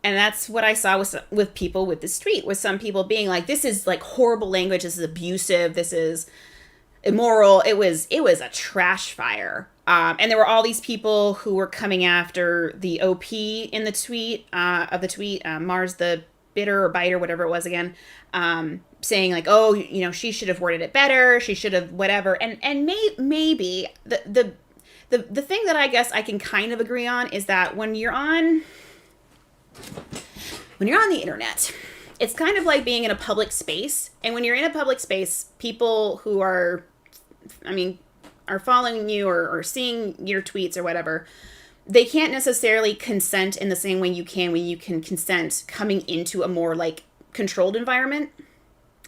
And that's what I saw with people with this tweet, with some people being like, this is like horrible language, this is abusive, this is immoral. It was a trash fire. And there were all these people who were coming after the OP in the tweet, Mars the Bitter or Biter, whatever it was again, saying like, oh, she should have worded it better, she should have whatever. And maybe the thing that I guess I can kind of agree on is that when you're on the internet, it's kind of like being in a public space. And when you're in a public space, people who are following you or seeing your tweets or whatever, they can't necessarily consent in the same way you can when you can consent coming into a more like controlled environment,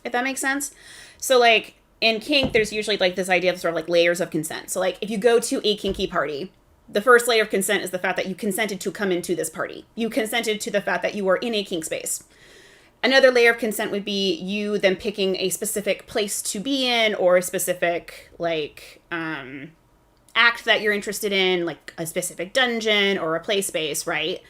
if that makes sense. So like in kink, there's usually like this idea of sort of like layers of consent. So like if you go to a kinky party, the first layer of consent is the fact that you consented to come into this party. You consented to the fact that you were in a kink space. Another layer of consent would be you then picking a specific place to be in, or a specific like act that you're interested in, like a specific dungeon or a play space, right?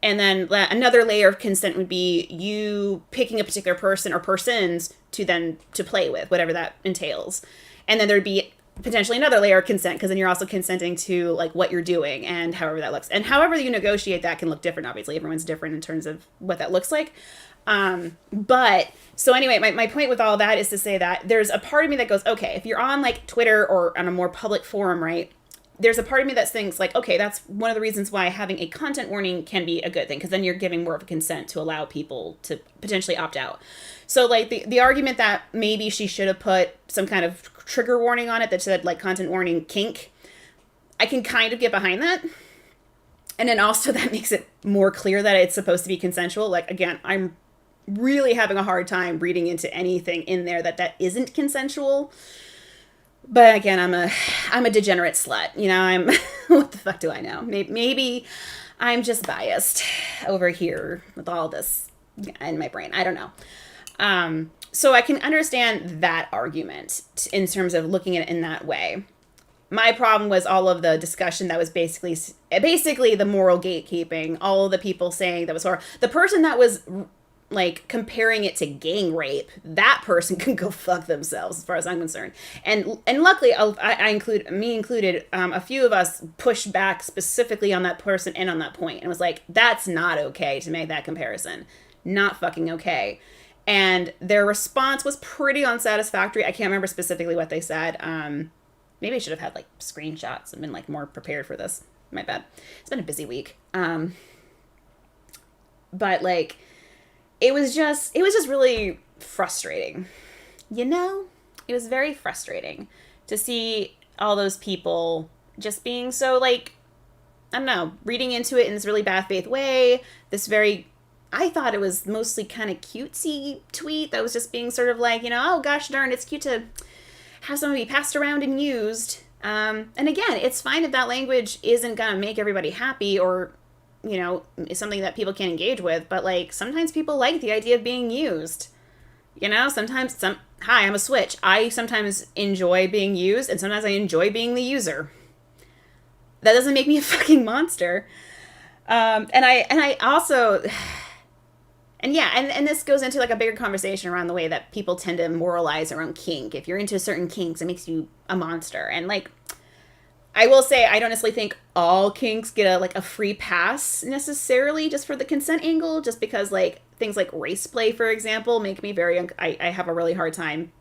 And then another layer of consent would be you picking a particular person or persons to play with, whatever that entails. And then there'd be potentially another layer of consent, because then you're also consenting to like what you're doing and however that looks. And however you negotiate that can look different, obviously. Everyone's different in terms of what that looks like. But so anyway, my point with all that is to say that there's a part of me that goes, okay, if you're on like Twitter or on a more public forum, right, there's a part of me that thinks like, okay, that's one of the reasons why having a content warning can be a good thing, because then you're giving more of a consent to allow people to potentially opt out. So like the argument that maybe she should have put some kind of trigger warning on it that said like content warning kink, I can kind of get behind that. And then also that makes it more clear that it's supposed to be consensual. Like, again, I'm really having a hard time reading into anything in there that isn't consensual. But again, I'm a degenerate slut. You know, I'm what the fuck do I know? Maybe I'm just biased over here with all this in my brain. I don't know. So I can understand that argument in terms of looking at it in that way. My problem was all of the discussion that was basically the moral gatekeeping, all of the people saying that was horrible. The person that was like comparing it to gang rape, that person can go fuck themselves as far as I'm concerned. And luckily I included a few of us pushed back specifically on that person and on that point, and was like, that's not okay to make that comparison. Not fucking okay. And their response was pretty unsatisfactory. I can't remember specifically what they said. Maybe I should have had like screenshots and been like more prepared for this. My bad. It's been a busy week. But like, it was just really frustrating. You know, it was very frustrating to see all those people just being so like, I don't know, reading into it in this really bad faith way. I thought it was mostly kind of cutesy tweet that was just being sort of like, you know, oh gosh darn, it's cute to have someone be passed around and used. And again, it's fine if that language isn't going to make everybody happy or, you know, is something that people can engage with. But like, sometimes people like the idea of being used. You know, hi, I'm a switch. I sometimes enjoy being used and sometimes I enjoy being the user. That doesn't make me a fucking monster. And I also... And yeah, and this goes into like a bigger conversation around the way that people tend to moralize around kink. If you're into certain kinks, it makes you a monster. And like, I will say, I don't necessarily think all kinks get a free pass necessarily just for the consent angle, just because like things like race play, for example, make me I have a really hard time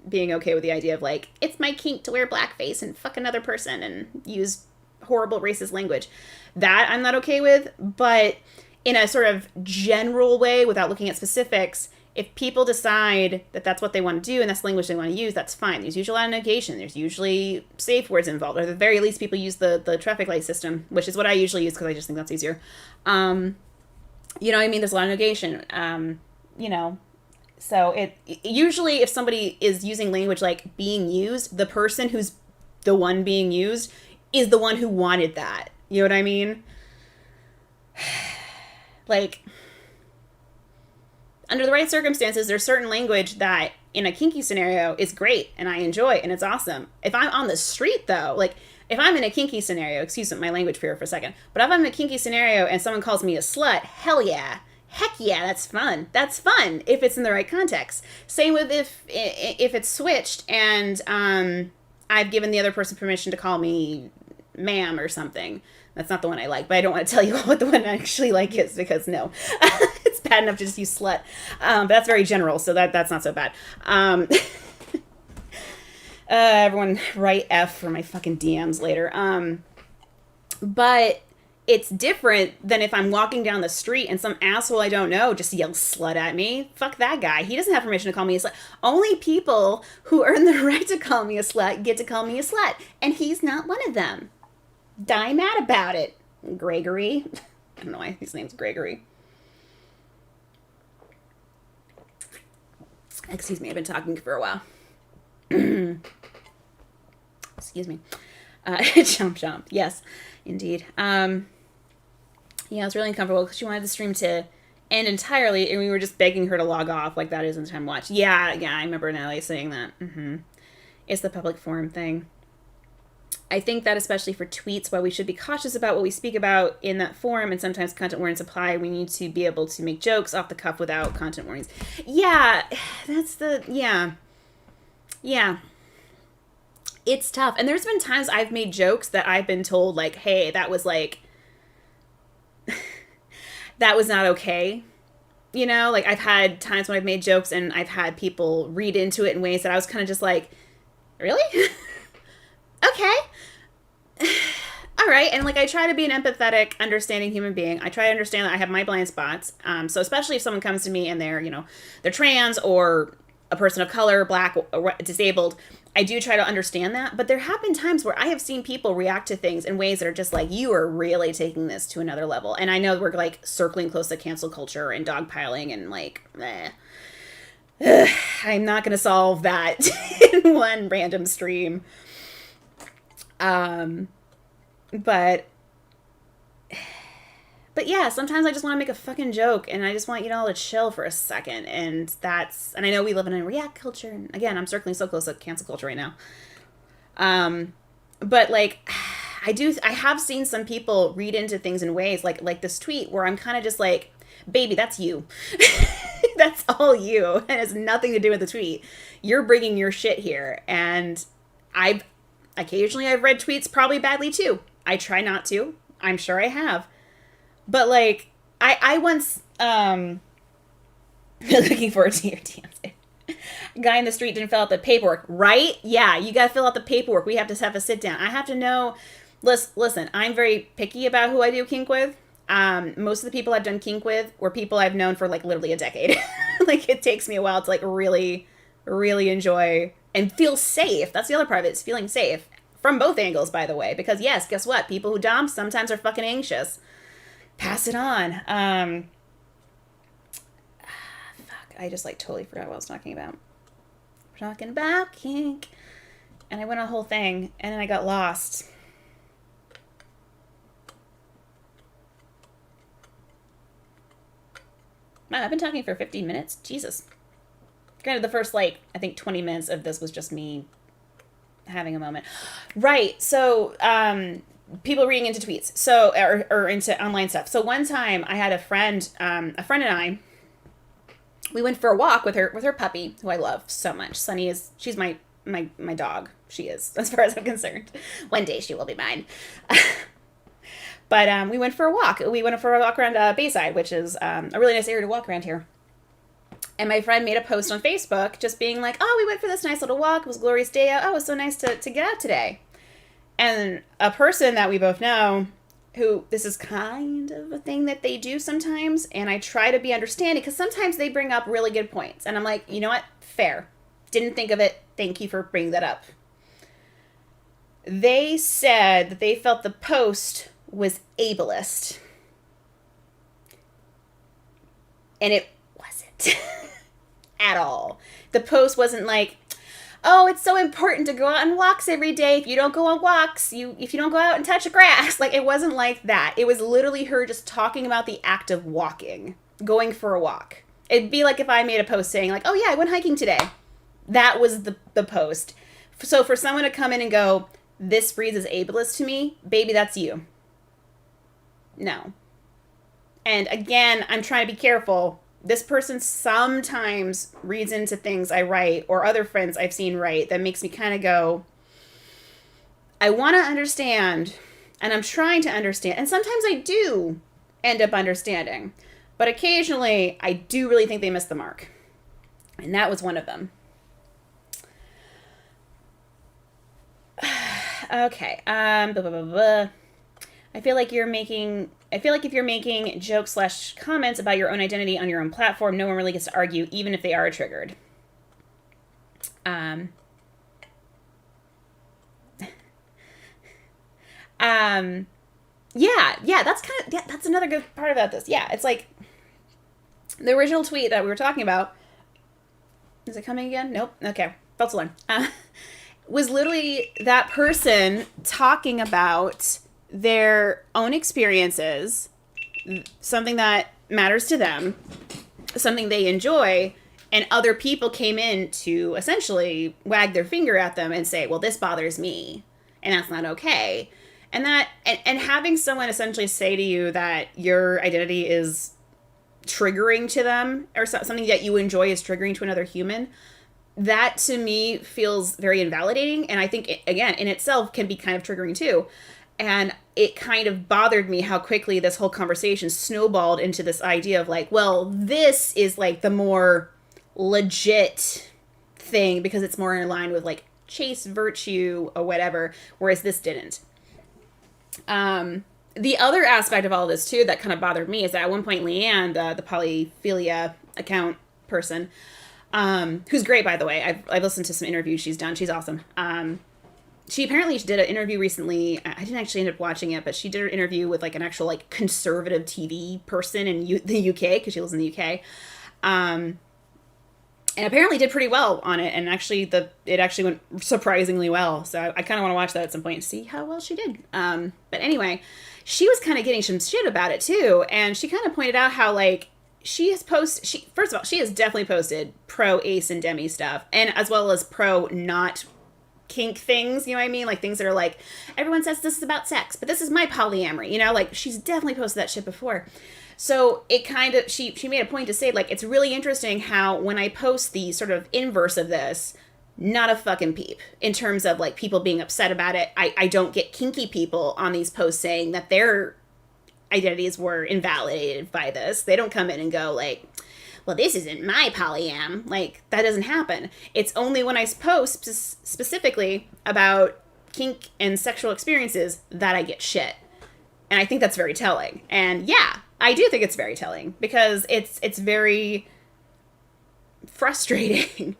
being okay with the idea of like, it's my kink to wear blackface and fuck another person and use horrible racist language. That I'm not okay with, but in a sort of general way, without looking at specifics, if people decide that that's what they want to do and that's the language they want to use, that's fine. There's usually a lot of negation. There's usually safe words involved. Or at the very least, people use the traffic light system, which is what I usually use because I just think that's easier. You know what I mean? There's a lot of negation. You know, so it usually if somebody is using language like being used, the person who's the one being used is the one who wanted that. You know what I mean? Like, under the right circumstances, there's certain language that in a kinky scenario is great and I enjoy and it's awesome. If I'm on the street though, like if I'm in a kinky scenario, excuse my language here for a second, but if I'm in a kinky scenario and someone calls me a slut, hell yeah. Heck yeah, that's fun. That's fun if it's in the right context. Same with if it's switched and I've given the other person permission to call me ma'am or something. That's not the one I like, but I don't want to tell you what the one I actually like is because no, it's bad enough to just use slut. But that's very general, so that's not so bad. Everyone write F for my fucking DMs later. But it's different than if I'm walking down the street and some asshole I don't know just yells slut at me. Fuck that guy. He doesn't have permission to call me a slut. Only people who earn the right to call me a slut get to call me a slut, and he's not one of them. Die mad about it, Gregory. I don't know why his name's Gregory. Excuse me, I've been talking for a while. Excuse me. Chomp chomp. Yes, indeed. Yeah, I was really uncomfortable because she wanted the stream to end entirely, and we were just begging her to log off like that isn't time watch. Yeah, I remember Natalie saying that. It's the public forum thing. I think that especially for tweets, while we should be cautious about what we speak about in that forum, and sometimes content warnings apply, we need to be able to make jokes off the cuff without content warnings. Yeah, yeah. It's tough. And there's been times I've made jokes that I've been told, like, hey, that was like, that was not okay. You know, like I've had times when I've made jokes and I've had people read into it in ways that I was kind of just like, really? Okay. All right. And like, I try to be an empathetic, understanding human being. I try to understand that I have my blind spots. So especially if someone comes to me and they're, you know, they're trans or a person of color, black, or disabled, I do try to understand that. But there have been times where I have seen people react to things in ways that are just like, you are really taking this to another level. And I know we're like circling close to cancel culture and dogpiling and like, I'm not going to solve that in one random stream. Um, but But yeah, sometimes I just want to make a fucking joke and I just want you all to chill for a second. And I know we live in a react culture. And again, I'm circling so close to cancel culture right now. But like, I have seen some people read into things in ways like this tweet where I'm kind of just like, baby, that's you. That's all you. And it has nothing to do with the tweet. You're bringing your shit here. And I've read tweets probably badly too. I try not to. I'm sure I have. But like, I once looking forward to your dancing. Guy in the street didn't fill out the paperwork, right? Yeah, you gotta fill out the paperwork. We have to have a sit down. I have to know. Listen, I'm very picky about who I do kink with. Most of the people I've done kink with were people I've known for like literally a decade. Like it takes me a while to like really, really enjoy and feel safe. That's the other part of it, is feeling safe from both angles, by the way. Because yes, guess what? People who dom sometimes are fucking anxious. Pass it on. Fuck, I just like totally forgot what I was talking about. We're talking about kink. And I went on a whole thing and then I got lost. Wow, I've been talking for 15 minutes. Jesus. Granted, the first, like, I think 20 minutes of this was just me having a moment. Right. So, people reading into tweets. So, or into online stuff. So one time I had a friend and I, we went for a walk with her puppy, who I love so much. Sunny she's my dog. She is, as far as I'm concerned. One day she will be mine. But we went for a walk. We went for a walk around Bayside, which is a really nice area to walk around here. And my friend made a post on Facebook just being like, oh, we went for this nice little walk. It was a glorious day out. Oh, it was so nice to get out today. And a person that we both know, who this is kind of a thing that they do sometimes, and I try to be understanding because sometimes they bring up really good points. And I'm like, you know what? Fair. Didn't think of it. Thank you for bringing that up. They said that they felt the post was ableist. And it wasn't at all. The post wasn't like, oh, it's so important to go out on walks every day. If you don't go on walks, if you don't go out and touch the grass. Like, it wasn't like that. It was literally her just talking about the act of walking, going for a walk. It'd be like if I made a post saying like, oh yeah, I went hiking today. That was the post. So for someone to come in and go, this reads as ableist to me, baby, that's you. No. And again, I'm trying to be careful. This person sometimes reads into things I write or other friends I've seen write that makes me kind of go, I want to understand, and I'm trying to understand. And sometimes I do end up understanding. But occasionally, I do really think they missed the mark. And that was one of them. Okay. Blah, blah, blah, blah. I feel like if you're making jokes / comments about your own identity on your own platform, no one really gets to argue, even if they are triggered. Yeah, that's another good part about this. Yeah, it's like the original tweet that we were talking about. Is it coming again? Nope. Okay. False alarm. Was literally that person talking about their own experiences, something that matters to them, something they enjoy, and other people came in to essentially wag their finger at them and say, well, this bothers me, and that's not okay. And having someone essentially say to you that your identity is triggering to them, or something that you enjoy is triggering to another human, that to me feels very invalidating, and I think it, again, in itself can be kind of triggering too. And it kind of bothered me how quickly this whole conversation snowballed into this idea of like, well, this is like the more legit thing because it's more in line with like chaste virtue or whatever, whereas this didn't. The other aspect of all this too that kind of bothered me is that at one point Leanne, the polyphilia account person, who's great, by the way. I've listened to some interviews she's done. She's awesome. She did an interview recently. I didn't actually end up watching it, but she did an interview with like an actual like conservative TV person in the UK, because she lives in the UK. and apparently did pretty well on it. And actually, it actually went surprisingly well. So I kind of want to watch that at some point and see how well she did. But anyway, she was kind of getting some shit about it too, and she kind of pointed out how like first of all, she has definitely posted pro Ace and Demi stuff, and as well as pro not kink things, you know what I mean? Like things that are like, everyone says this is about sex, but this is my polyamory, you know? Like she's definitely posted that shit before. So it kind of, she made a point to say like, it's really interesting how when I post the sort of inverse of this, not a fucking peep in terms of like people being upset about it. I don't get kinky people on these posts saying that their identities were invalidated by this. They don't come in and go like, well, this isn't my polyam. Like, that doesn't happen. It's only when I post specifically about kink and sexual experiences that I get shit. And I think that's very telling. And yeah, I do think it's very telling because it's very frustrating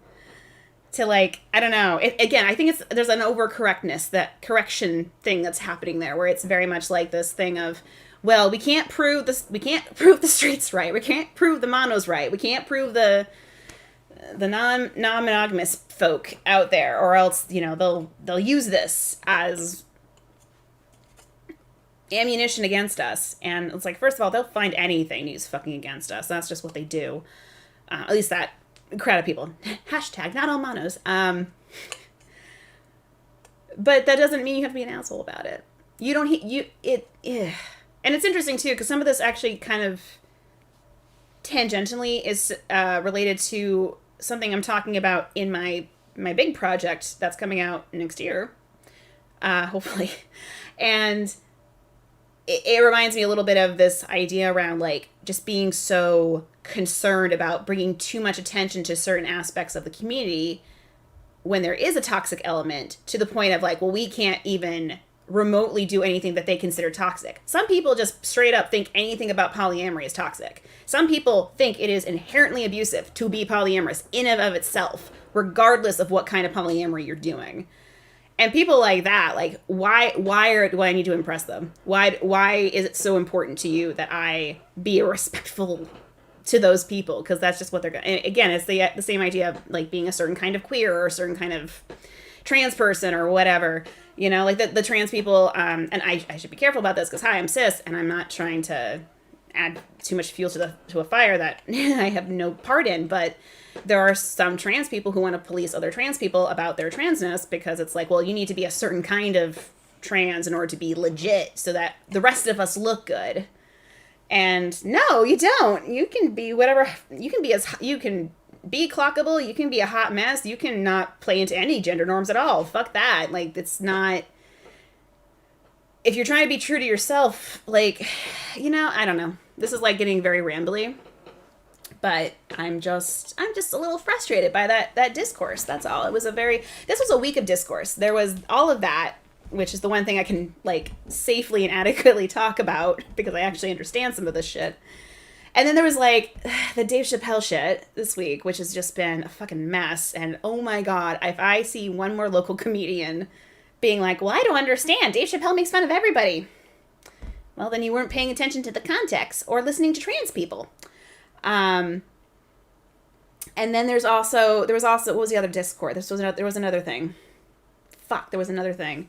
to like, I don't know. Again, I think there's an overcorrectness, that correction thing that's happening there where it's very much like this thing of, well, we can't prove this. We can't prove the straights right. We can't prove the monos right. We can't prove the non-monogamous folk out there, or else you know they'll use this as ammunition against us. And it's like, first of all, they'll find anything to use fucking against us. That's just what they do. At least that crowd of people. Hashtag not all monos. But that doesn't mean you have to be an asshole about it. You don't. And it's interesting, too, because some of this actually kind of tangentially is related to something I'm talking about in my big project that's coming out next year, hopefully. And it reminds me a little bit of this idea around, like, just being so concerned about bringing too much attention to certain aspects of the community when there is a toxic element, to the point of, like, well, we can't even remotely do anything that they consider toxic. Some people just straight up think anything about polyamory is toxic. Some people think it is inherently abusive to be polyamorous in and of itself, regardless of what kind of polyamory you're doing. And people like that, like, why do I need to impress them? Why is it so important to you that I be respectful to those people? Because that's just what they're going to... Again, it's the same idea of, like, being a certain kind of queer or a certain kind of trans person or whatever. You know, like the trans people, and I should be careful about this because, hi, I'm cis, and I'm not trying to add too much fuel to a fire that I have no part in, but there are some trans people who want to police other trans people about their transness because it's like, well, you need to be a certain kind of trans in order to be legit so that the rest of us look good. And no, you don't. You can be whatever, you can be clockable, you can be a hot mess, you can not play into any gender norms at all. Fuck that. Like, it's not... If you're trying to be true to yourself, like, you know, I don't know. This is, like, getting very rambly. But I'm just a little frustrated by that discourse. That's all. This was a week of discourse. There was all of that, which is the one thing I can, like, safely and adequately talk about because I actually understand some of this shit. And then there was, like, the Dave Chappelle shit this week, which has just been a fucking mess. And, oh my God, if I see one more local comedian being like, well, I don't understand, Dave Chappelle makes fun of everybody. Well, then you weren't paying attention to the context or listening to trans people. And then there was also, what was the other discord? There was another thing. There was another thing.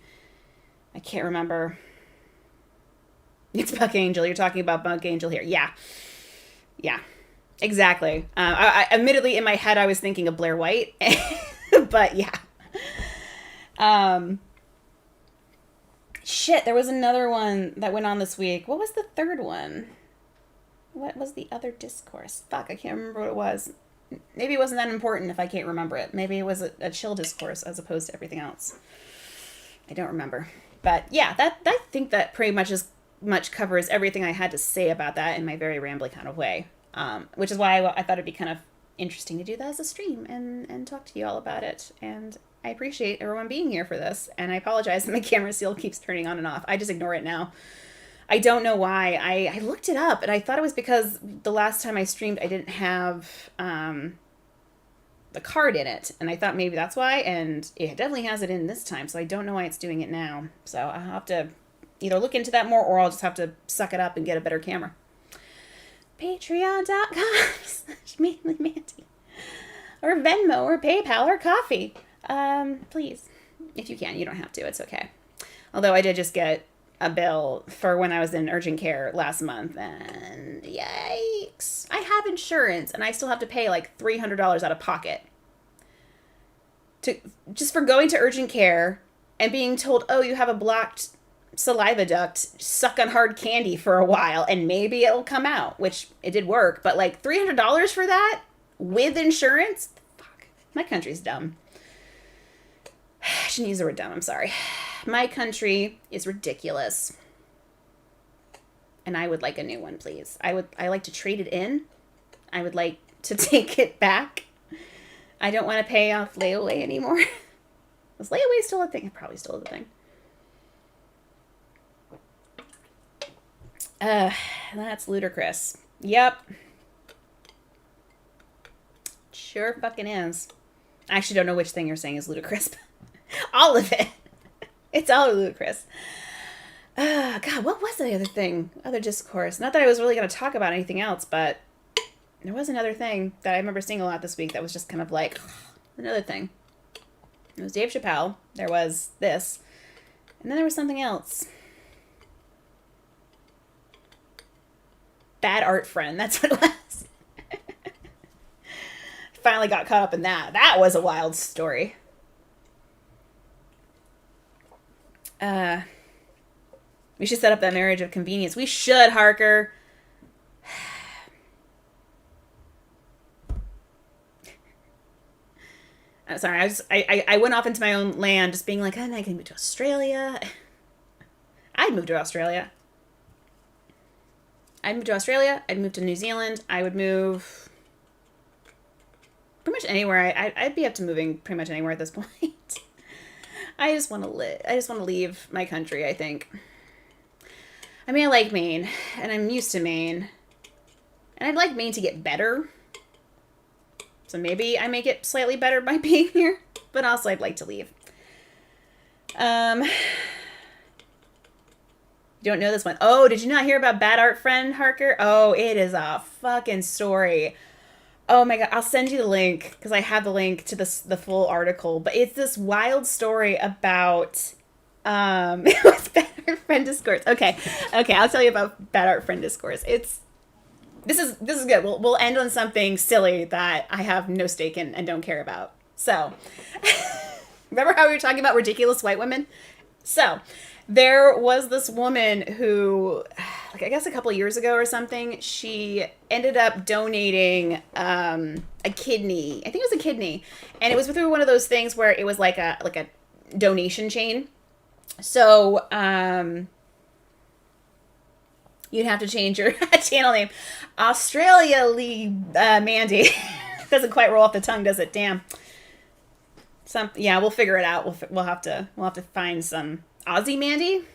I can't remember. It's Buck Angel. You're talking about Buck Angel here. Yeah, exactly. I admittedly, in my head, I was thinking of Blair White, but yeah. Shit, there was another one that went on this week. What was the third one? What was the other discourse? Fuck, I can't remember what it was. Maybe it wasn't that important if I can't remember it. Maybe it was a chill discourse as opposed to everything else. I don't remember. But yeah, I think that pretty much covers everything I had to say about that in my very rambly kind of way. Which is why I thought it'd be kind of interesting to do that as a stream and talk to you all about it. And I appreciate everyone being here for this. And I apologize that my camera still keeps turning on and off. I just ignore it now. I don't know why. I looked it up, and I thought it was because the last time I streamed, I didn't have the card in it. And I thought maybe that's why, and it definitely has it in this time, so I don't know why it's doing it now. So I'll have to either look into that more, or I'll just have to suck it up and get a better camera. Patreon.com/Mainly Mandy. or Venmo or PayPal or coffee. Please. If you can, you don't have to. It's okay. Although I did just get a bill for when I was in urgent care last month, and yikes. I have insurance, and I still have to pay like $300 out of pocket just for going to urgent care and being told, oh, you have a blocked saliva duct, suck on hard candy for a while, and maybe it'll come out, which it did work, but like $300 for that with insurance? Fuck. My country's dumb. I shouldn't use the word dumb, I'm sorry. My country is ridiculous. And I would like a new one, please. I like to trade it in. I would like to take it back. I don't want to pay off layaway anymore. Is layaway still a thing? It probably still is a thing. That's ludicrous. Yep. Sure fucking is. I actually don't know which thing you're saying is ludicrous. All of it. It's all ludicrous. God, what was the other thing? Other discourse. Not that I was really going to talk about anything else, but there was another thing that I remember seeing a lot this week that was just kind of like, another thing. It was Dave Chappelle. There was this. And then there was something else. Bad art friend. That's what it was. Finally got caught up in that. That was a wild story. We should set up that marriage of convenience. We should, Harker. I'm sorry. I went off into my own land, just being like, oh, I can move to Australia. I'd move to Australia. I'd move to Australia. I'd move to New Zealand. I would move pretty much anywhere. I'd be up to moving pretty much anywhere at this point. I just want to live. I just want to leave my country, I think. I mean, I like Maine, and I'm used to Maine. And I'd like Maine to get better. So maybe I make it slightly better by being here. But also I'd like to leave. You don't know this one. Oh, did you not hear about Bad Art Friend, Harker? Oh, it is a fucking story. Oh my God, I'll send you the link because I have the link to the full article. But it's this wild story about it was Bad Art Friend Discourse. Okay, I'll tell you about Bad Art Friend Discourse. This is good. We'll end on something silly that I have no stake in and don't care about. So, remember how we were talking about ridiculous white women? So, there was this woman who, like, I guess a couple of years ago or something, she ended up donating a kidney. I think it was a kidney. And it was through one of those things where it was like a donation chain. So, you'd have to change your channel name. Australia Mandy. Doesn't quite roll off the tongue, does it? Damn. Yeah, we'll figure it out. We'll have to find some Aussie Mandy.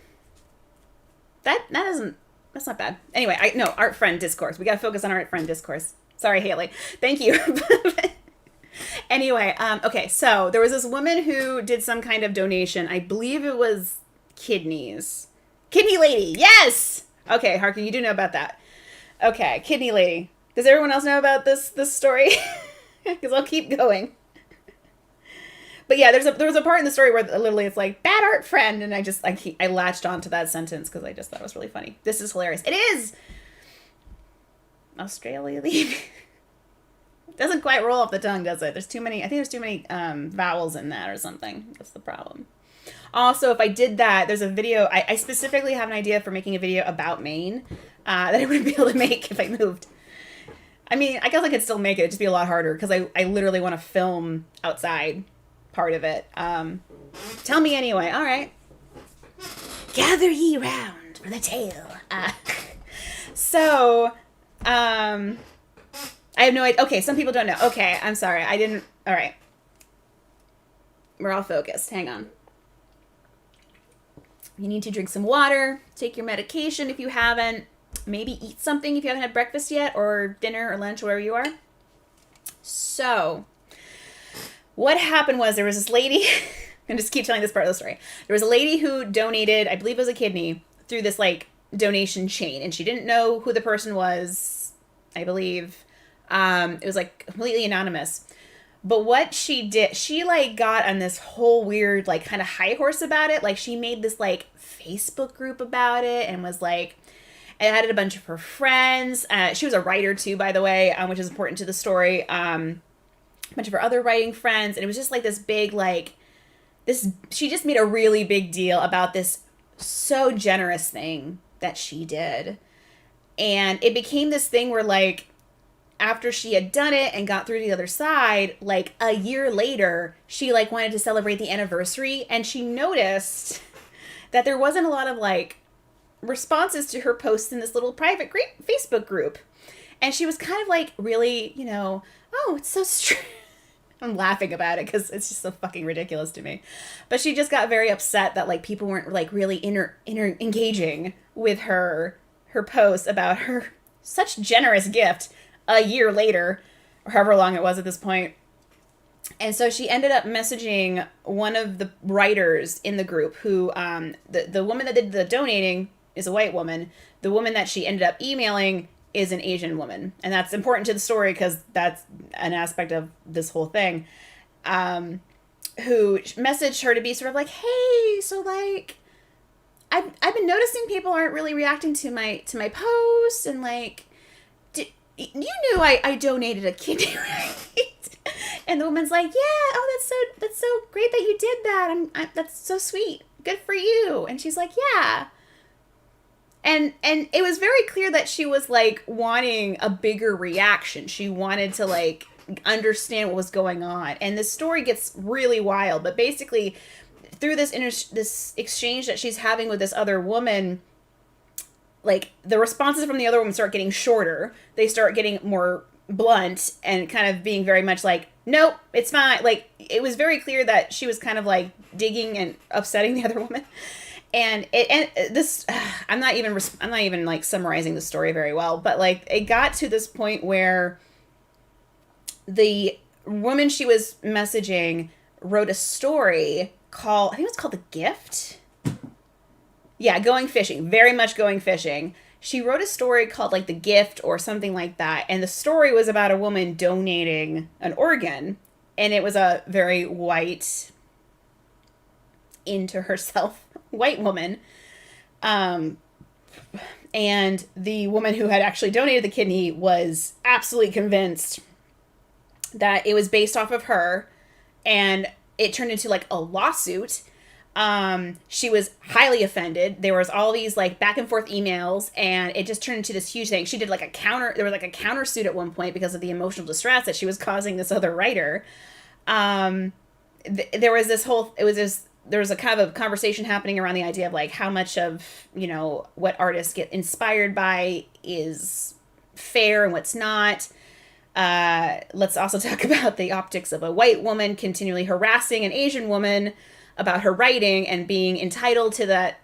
That's not bad. Anyway, Art Friend Discourse. We got to focus on Art Friend Discourse. Sorry, Haley. Thank you. Anyway, okay, so there was this woman who did some kind of donation. I believe it was kidneys. Kidney lady, yes! Okay, Harkin, you do know about that. Okay, kidney lady. Does everyone else know about this story? Because I'll keep going. But yeah, there was a part in the story where literally it's like, Bad Art Friend, and I latched onto that sentence because I just thought it was really funny. This is hilarious. It is! Australia leave. Doesn't quite roll off the tongue, does it? I think there's too many vowels in that or something. That's the problem. Also, if I did that, there's a video. I specifically have an idea for making a video about Maine that I wouldn't be able to make if I moved. I mean, I guess I could still make it. It'd just be a lot harder because I literally want to film outside part of it. Tell me anyway. All right. Gather ye round for the tale. So, I have no idea. Okay, some people don't know. Okay, I'm sorry. I didn't. All right. We're all focused. Hang on. You need to drink some water, take your medication if you haven't, maybe eat something if you haven't had breakfast yet, or dinner or lunch, wherever you are. So, what happened was there was this lady, I'm going to just keep telling this part of the story. There was a lady who donated, I believe it was a kidney, through this, donation chain, and she didn't know who the person was, I believe. It was, completely anonymous. But what she did, she like got on this whole weird like kind of high horse about it. Like she made this like Facebook group about it and was like, and added a bunch of her friends. She was a writer too, by the way, which is important to the story. A bunch of her other writing friends, and it was just like this big like this. She just made a really big deal about this so generous thing that she did, and it became this thing where like after she had done it and got through to the other side, like a year later, she like wanted to celebrate the anniversary, and she noticed that there wasn't a lot of like responses to her posts in this little private Facebook group. And she was kind of like really, you know, oh, it's so strange. I'm laughing about it because it's just so fucking ridiculous to me. But she just got very upset that like people weren't like really engaging with her posts about her such generous gift a year later, or however long it was at this point. And so she ended up messaging one of the writers in the group who, the woman that did the donating is a white woman. The woman that she ended up emailing is an Asian woman. And that's important to the story because that's an aspect of this whole thing. Who messaged her to be sort of like, hey, so like, I've been noticing people aren't really reacting to my posts, and like, you knew I donated a kidney, right? And the woman's like, yeah, oh, that's so great that you did that. That's so sweet. Good for you. And she's like, yeah. And it was very clear that she was like wanting a bigger reaction. She wanted to like understand what was going on. And the story gets really wild. But basically, through this exchange that she's having with this other woman, like the responses from the other woman start getting shorter. They start getting more blunt and kind of being very much like, nope, it's fine. Like it was very clear that she was kind of like digging and upsetting the other woman. And this, I'm not even like summarizing the story very well, but like it got to this point where the woman she was messaging wrote a story called, I think it was called The Gift. Yeah, going fishing, very much going fishing. She wrote a story called like The Gift or something like that. And the story was about a woman donating an organ. And it was a very white, into herself, white woman. And the woman who had actually donated the kidney was absolutely convinced that it was based off of her. And it turned into like a lawsuit. She was highly offended. There was all these like back and forth emails, and it just turned into this huge thing. She did like there was like a countersuit at one point because of the emotional distress that she was causing this other writer. There was a kind of a conversation happening around the idea of like how much of, you know, what artists get inspired by is fair and what's not. Let's also talk about the optics of a white woman continually harassing an Asian woman about her writing and being entitled to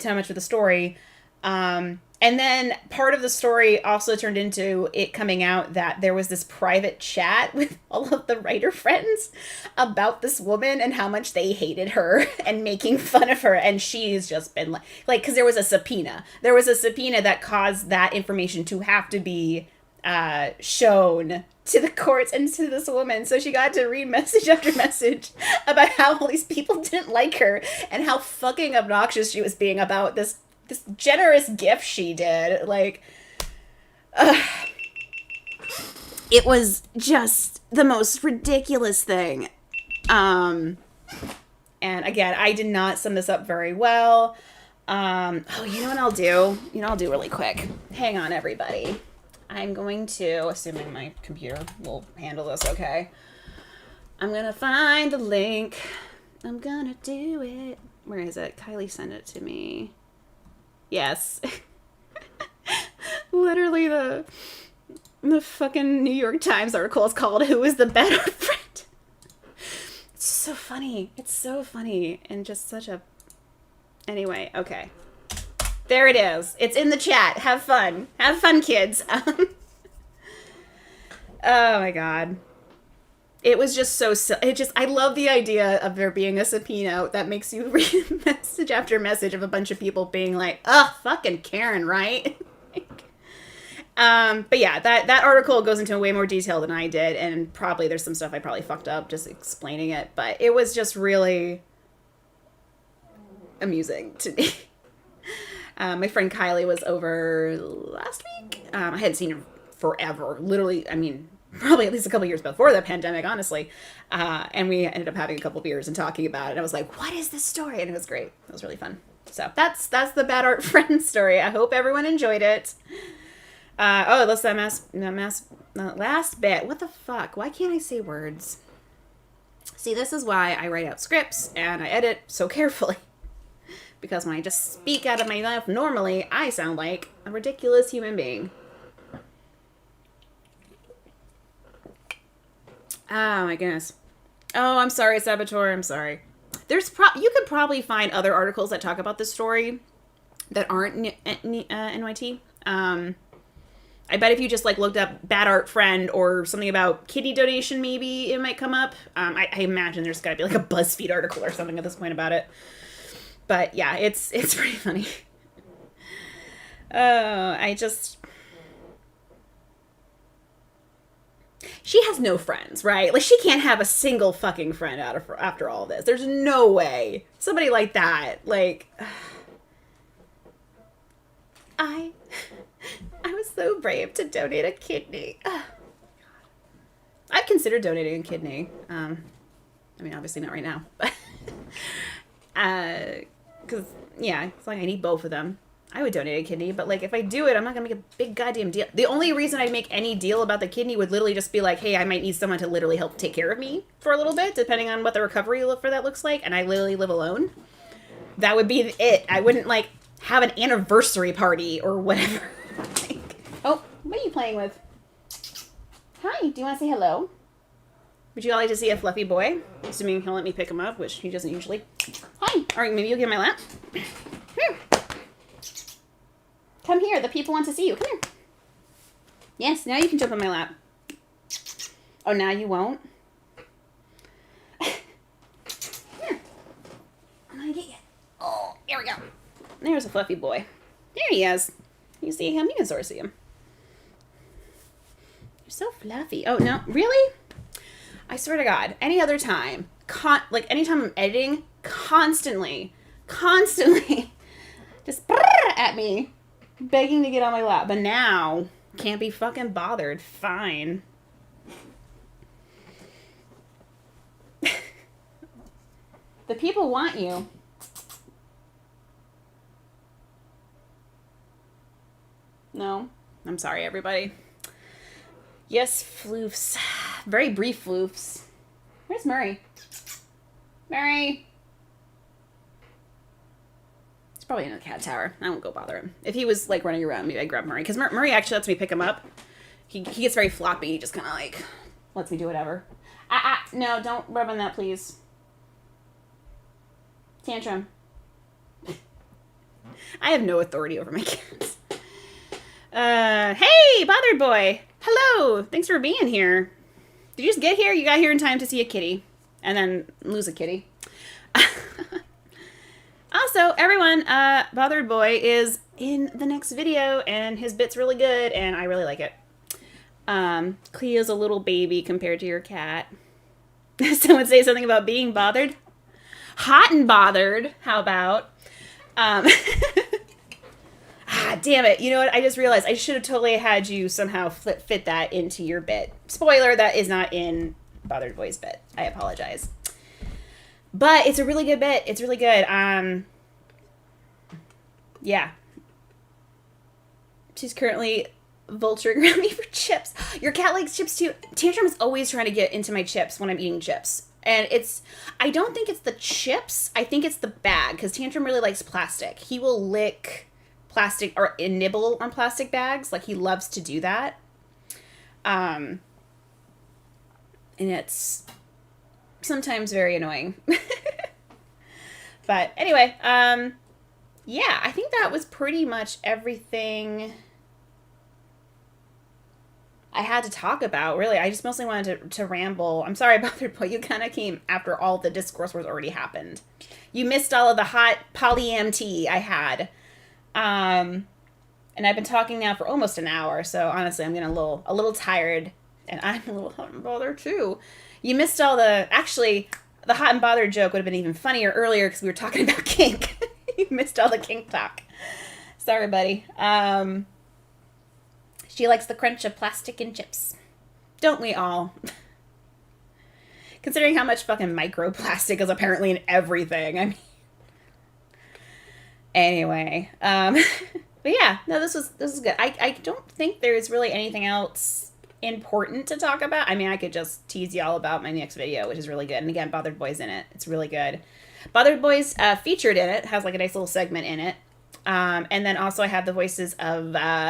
how much of the story. And then part of the story also turned into it coming out that there was this private chat with all of the writer friends about this woman and how much they hated her and making fun of her. And she's just been like, because there was a subpoena. There was a subpoena that caused that information to have to be shown to the courts and to this woman. So she got to read message after message about how all these people didn't like her and how fucking obnoxious she was being about this generous gift she did. Like, it was just the most ridiculous thing. And again, I did not sum this up very well. You know what I'll do? I'll do really quick. Hang on, everybody. I'm going to, assuming my computer will handle this okay, I'm going to find the link. I'm going to do it. Where is it? Kylie sent it to me. Yes. Literally the fucking New York Times article is called "Who is the Better Friend?" It's so funny. It's so funny. And just such a... Anyway, okay. There it is. It's in the chat. Have fun. Have fun, kids. Oh my God. It was just so... I love the idea of there being a subpoena that makes you read message after message of a bunch of people being like, ugh, fucking Karen, right? But yeah, that article goes into way more detail than I did, and probably there's some stuff I probably fucked up just explaining it, but it was just really amusing to me. My friend Kylie was over last week. I hadn't seen her forever. Literally, I mean, probably at least a couple years before the pandemic, honestly. And we ended up having a couple beers and talking about it. And I was like, what is this story? And it was great. It was really fun. So that's the Bad Art Friend story. I hope everyone enjoyed it. That's that last bit. What the fuck? Why can't I say words? See, this is why I write out scripts and I edit so carefully. Because when I just speak out of my mouth normally, I sound like a ridiculous human being. Oh my goodness. Oh, I'm sorry, Saboteur. I'm sorry. You could probably find other articles that talk about this story that aren't NYT. I bet if you just like looked up Bad Art Friend or something about kitty donation, maybe it might come up. I imagine there's got to be like a BuzzFeed article or something at this point about it. But yeah, it's pretty funny. She has no friends, right? Like, she can't have a single fucking friend after all this. There's no way. Somebody like that, like... I was so brave to donate a kidney. I've considered donating a kidney. I mean, obviously not right now, but... Because, yeah, it's like I need both of them. I would donate a kidney, but, like, if I do it, I'm not going to make a big goddamn deal. The only reason I'd make any deal about the kidney would literally just be like, hey, I might need someone to literally help take care of me for a little bit, depending on what the recovery for that looks like, and I literally live alone. That would be it. I wouldn't, like, have an anniversary party or whatever. Oh, what are you playing with? Hi, do you want to say hello? Would you all like to see a fluffy boy? Assuming he'll let me pick him up, which he doesn't usually. Hi. All right, maybe you'll get my lap. Here. Come here. The people want to see you. Come here. Yes, now you can jump on my lap. Oh, now you won't? Here. I'm going to get you. Oh, here we go. There's a fluffy boy. There he is. You see him? You can sort of see him. You're so fluffy. Oh, no. Really? I swear to God, any other time, anytime I'm editing, constantly, just at me, begging to get on my lap. But now, can't be fucking bothered. Fine. The people want you. No? I'm sorry, everybody. Yes, floofs. Very brief floofs. Where's Murray? Murray! He's probably in the cat tower. I won't go bother him. If he was, like, running around, maybe I'd grab Murray. Because Murray actually lets me pick him up. He gets very floppy. He just kind of, like, lets me do whatever. No, don't rub on that, please. Tantrum. I have no authority over my cats. Hey, bothered boy. Hello. Thanks for being here. Did you just get here? You got here in time to see a kitty. And then lose a kitty. Also, everyone, bothered boy is in the next video. And his bit's really good. And I really like it. Cleo's a little baby compared to your cat. Someone say something about being bothered. Hot and bothered. How about? Damn it. You know what? I just realized I should have totally had you somehow fit that into your bit. Spoiler, that is not in Bothered Boy's bit. I apologize. But it's a really good bit. It's really good. Yeah. She's currently vulturing around me for chips. Your cat likes chips too. Tantrum is always trying to get into my chips when I'm eating chips. And I don't think it's the chips. I think it's the bag. Because Tantrum really likes plastic. He will lick plastic or nibble on plastic bags. Like, he loves to do that. And it's sometimes very annoying. But anyway, yeah, I think that was pretty much everything I had to talk about, really. I just mostly wanted to ramble. I'm sorry about that, but you kind of came after all the discourse was already happened. You missed all of the hot polyam tea I had. And I've been talking now for almost an hour, so honestly, I'm getting a little tired, and I'm a little hot and bothered too. You missed all the actually. The hot and bothered joke would have been even funnier earlier because we were talking about kink. You missed all the kink talk. Sorry, buddy. She likes the crunch of plastic and chips. Don't we all? Considering how much fucking microplastic is apparently in everything. I mean, anyway, but yeah, no, this was good. I don't think there's really anything else important to talk about. I mean, I could just tease you all about my next video, which is really good. And again, Bothered Boy's in it. It's really good. Bothered Boy's featured in it, has like a nice little segment in it. And then also I have the voices of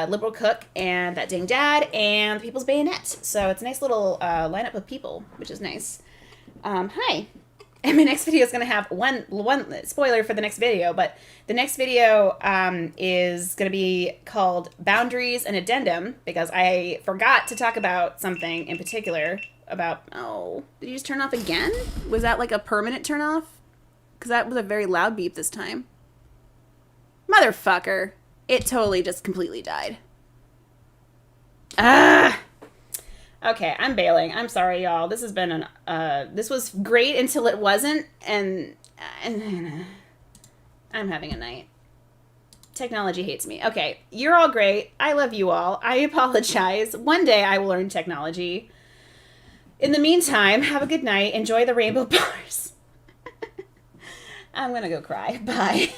Liberal Cook and That Dang Dad and People's Bayonet. So it's a nice little lineup of people, which is nice. Hi. And my next video is going to have one spoiler for the next video, but the next video is going to be called Boundaries and Addendum, because I forgot to talk about something in particular about, oh, did you just turn off again? Was that like a permanent turn off? Because that was a very loud beep this time. Motherfucker. It totally just completely died. Ah! Okay, I'm bailing. I'm sorry, y'all. This has been this was great until it wasn't, and I'm having a night. Technology hates me. Okay, you're all great. I love you all. I apologize. One day I will learn technology. In the meantime, have a good night. Enjoy the rainbow bars. I'm gonna go cry. Bye.